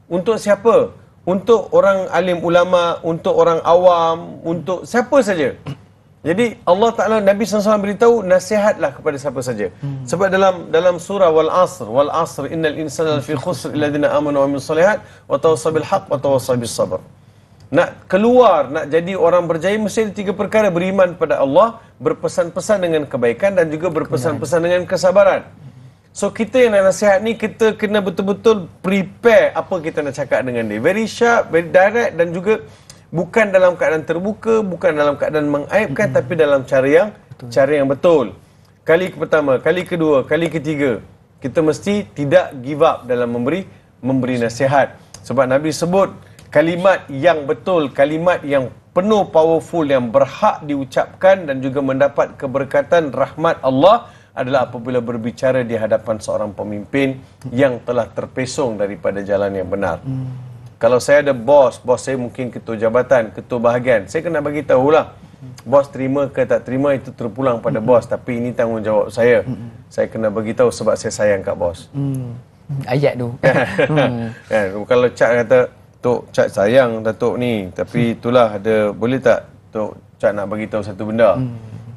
Untuk siapa? Untuk orang alim ulama, untuk orang awam, untuk siapa saja. Jadi Allah Ta'ala, Nabi SAW beritahu nasihatlah kepada siapa saja. Sebab dalam surah wal asr innal insana lafi khusr illa alladhina amanu wa amilus solihat wa tawassaw bil haqq wa tawassaw bis sabr. Nak keluar, nak jadi orang berjaya, mesti ada 3 perkara: beriman pada Allah, berpesan-pesan dengan kebaikan dan juga berpesan-pesan dengan kesabaran. So kita yang nak nasihat ni, kita kena betul-betul prepare apa kita nak cakap dengan dia. Very sharp, very direct dan juga bukan dalam keadaan terbuka, bukan dalam keadaan mengaibkan, tapi dalam cara yang betul. Kali pertama, kali kedua, kali ketiga, kita mesti tidak give up dalam memberi nasihat. Sebab Nabi sebut kalimat yang betul, kalimat yang penuh powerful, yang berhak diucapkan dan juga mendapat keberkatan rahmat Allah adalah apabila berbicara di hadapan seorang pemimpin yang telah terpesong daripada jalan yang benar. Kalau saya ada bos saya mungkin ketua jabatan, ketua bahagian, saya kena bagi tahulah. Bos terima ke tak terima itu terpulang pada bos, tapi ini tanggungjawab saya. Saya kena bagi tahu sebab saya sayang kat bos. Ayat tu. Kalau Cak kata, Tok, Cak sayang Datuk ni, tapi itulah ada, boleh tak Tok Cak nak bagi tahu satu benda?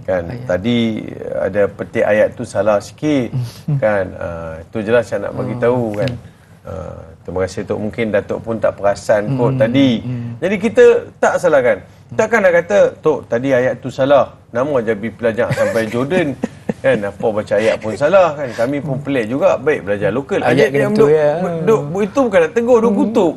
Kan tadi ada petik ayat tu salah sikit kan, itu jelas saya nak bagi tahu kan. Terima kasih Tok, mungkin Datuk pun tak perasan kot tadi. Jadi kita tak salahkan. Takkan nak kata Tok tadi ayat tu salah, nama je pergi pelajar sampai Jordan kan, apa baca ayat pun salah kan. Kami pun pelik juga, baik belajar lokal. Ayat yang itu bukan nak tegur, duk kutuk.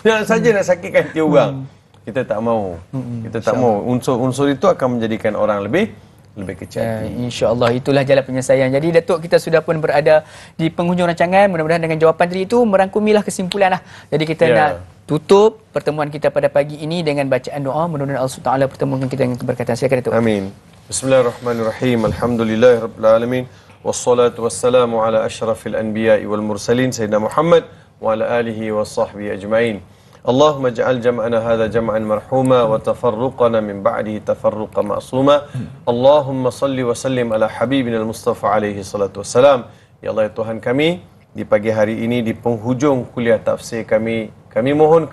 Jangan saja nak sakitkan hati orang. Kita tak mau. Kita tak mau. Unsur-unsur itu akan menjadikan orang lebih lebih kecil hati. InsyaAllah itulah jalan penyelesaian. Jadi Datuk, kita sudah pun berada di penghujung rancangan. Mudah-mudahan dengan jawapan tadi itu merangkumilah kesimpulan lah. Jadi kita nak tutup pertemuan kita pada pagi ini dengan bacaan doa. Mudah-mudahan Allah SWT pertemukan kita dengan keberkatan. Silakan Datuk. Amin. Bismillahirrahmanirrahim. Alhamdulillahirabbil alamin. Wassalatu wassalamu ala asyrafil anbiya'i wal mursalin sayyidina Muhammad wa ala alihi wa sahbihi ajma'in. اللهم اجعل جمعنا هذا جمعا مرحوما وتفرقنا من بعده تفرقا معصوما اللهم صل وسلم على حبيبنا المصطفى عليه الصلاة والسلام. Ya Allah, ya Tuhan kami, di pagi hari ini di penghujung kuliah tafsir kami memohon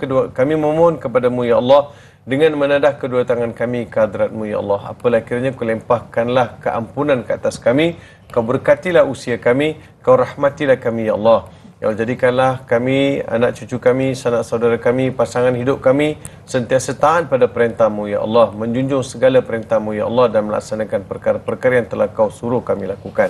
kepadamu ya Allah dengan menadah kedua tangan kami ke hadratmu ya Allah. Apalah kiranya kau limpahkanlah keampunan ke atas kami, kau berkatilah usia kami, kau rahmatilah kami ya Allah. Ya Allah, jadikanlah kami, anak cucu kami, sanak saudara kami, pasangan hidup kami sentiasa taat pada perintah-Mu ya Allah, menjunjung segala perintah-Mu ya Allah dan melaksanakan perkara-perkara yang telah Kau suruh kami lakukan.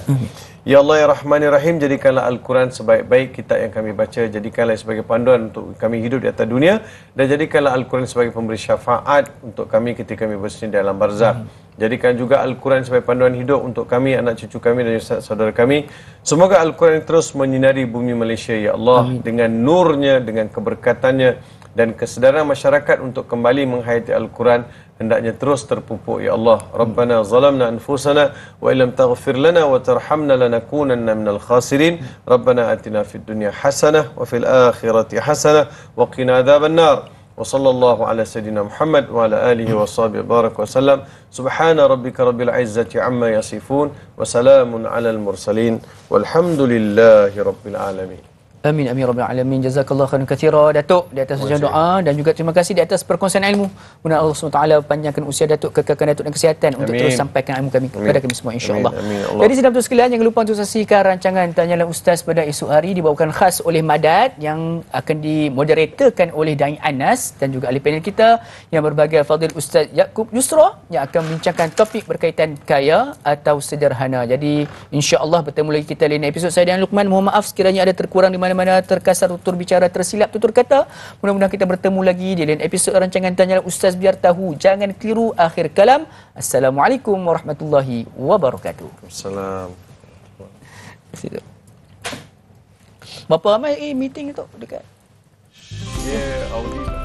Ya Allah ya Rahman ya Rahim, jadikanlah Al-Quran sebaik-baik kitab yang kami baca, jadikanlah sebagai panduan untuk kami hidup di atas dunia, dan jadikanlah Al-Quran sebagai pemberi syafaat untuk kami ketika kami bersanding dalam barzakh. Jadikan juga Al-Quran sebagai panduan hidup untuk kami, anak cucu kami dan saudara kami. Semoga Al-Quran terus menyinari bumi Malaysia ya Allah. Amin. Dengan nurnya, dengan keberkatannya dan kesedaran masyarakat untuk kembali menghayati Al-Quran hendaknya terus terpupuk ya Allah. Rabbana zalamna anfusana wa illam taghfir lana wa tarhamna lanakunanna minal khasirin. Rabbana atina fid dunya hasanah wa fil akhirati hasanah wa qina adzaban nar. وصلى الله على سيدنا محمد وعلى آله وصحبه بارك وسلم. سبحان ربك رب العزة عما يصفون وسلام على المرسلين والحمد لله رب العالمين. Amin amin rabbil alamin. Jazakallahu khairan katsira Datuk di atas ujian doa, dan juga terima kasih di atas perkongsian ilmu. Mudah Allah SWT panjangkan usia Datuk, kekalkan Datuk dan kesihatan untuk terus sampaikan ilmu kami kepada kami semua insya-Allah. Jadi sidang tu sekalian, jangan lupa untuk saksikan rancangan Tanyalah Ustaz pada esok hari dibawakan khas oleh Madad yang akan dimoderatorkan oleh Dai Anas dan juga ahli panel kita yang berbahagia Fadil Ustaz Yaakob Yusra yang akan membincangkan topik berkaitan kaya atau sederhana. Jadi insya-Allah bertemu lagi kita lain episod. Saya dan Luqman mohon maaf sekiranya ada terkurang di mana-mana, terkasar, tutur bicara, tersilap tutur kata. Mudah-mudahan kita bertemu lagi di lain episod rancangan Tanyalah Ustaz, biar tahu jangan keliru akhir kalam. Assalamualaikum warahmatullahi wabarakatuh. Assalam. Berapa ramai meeting tu dekat? Ya, audit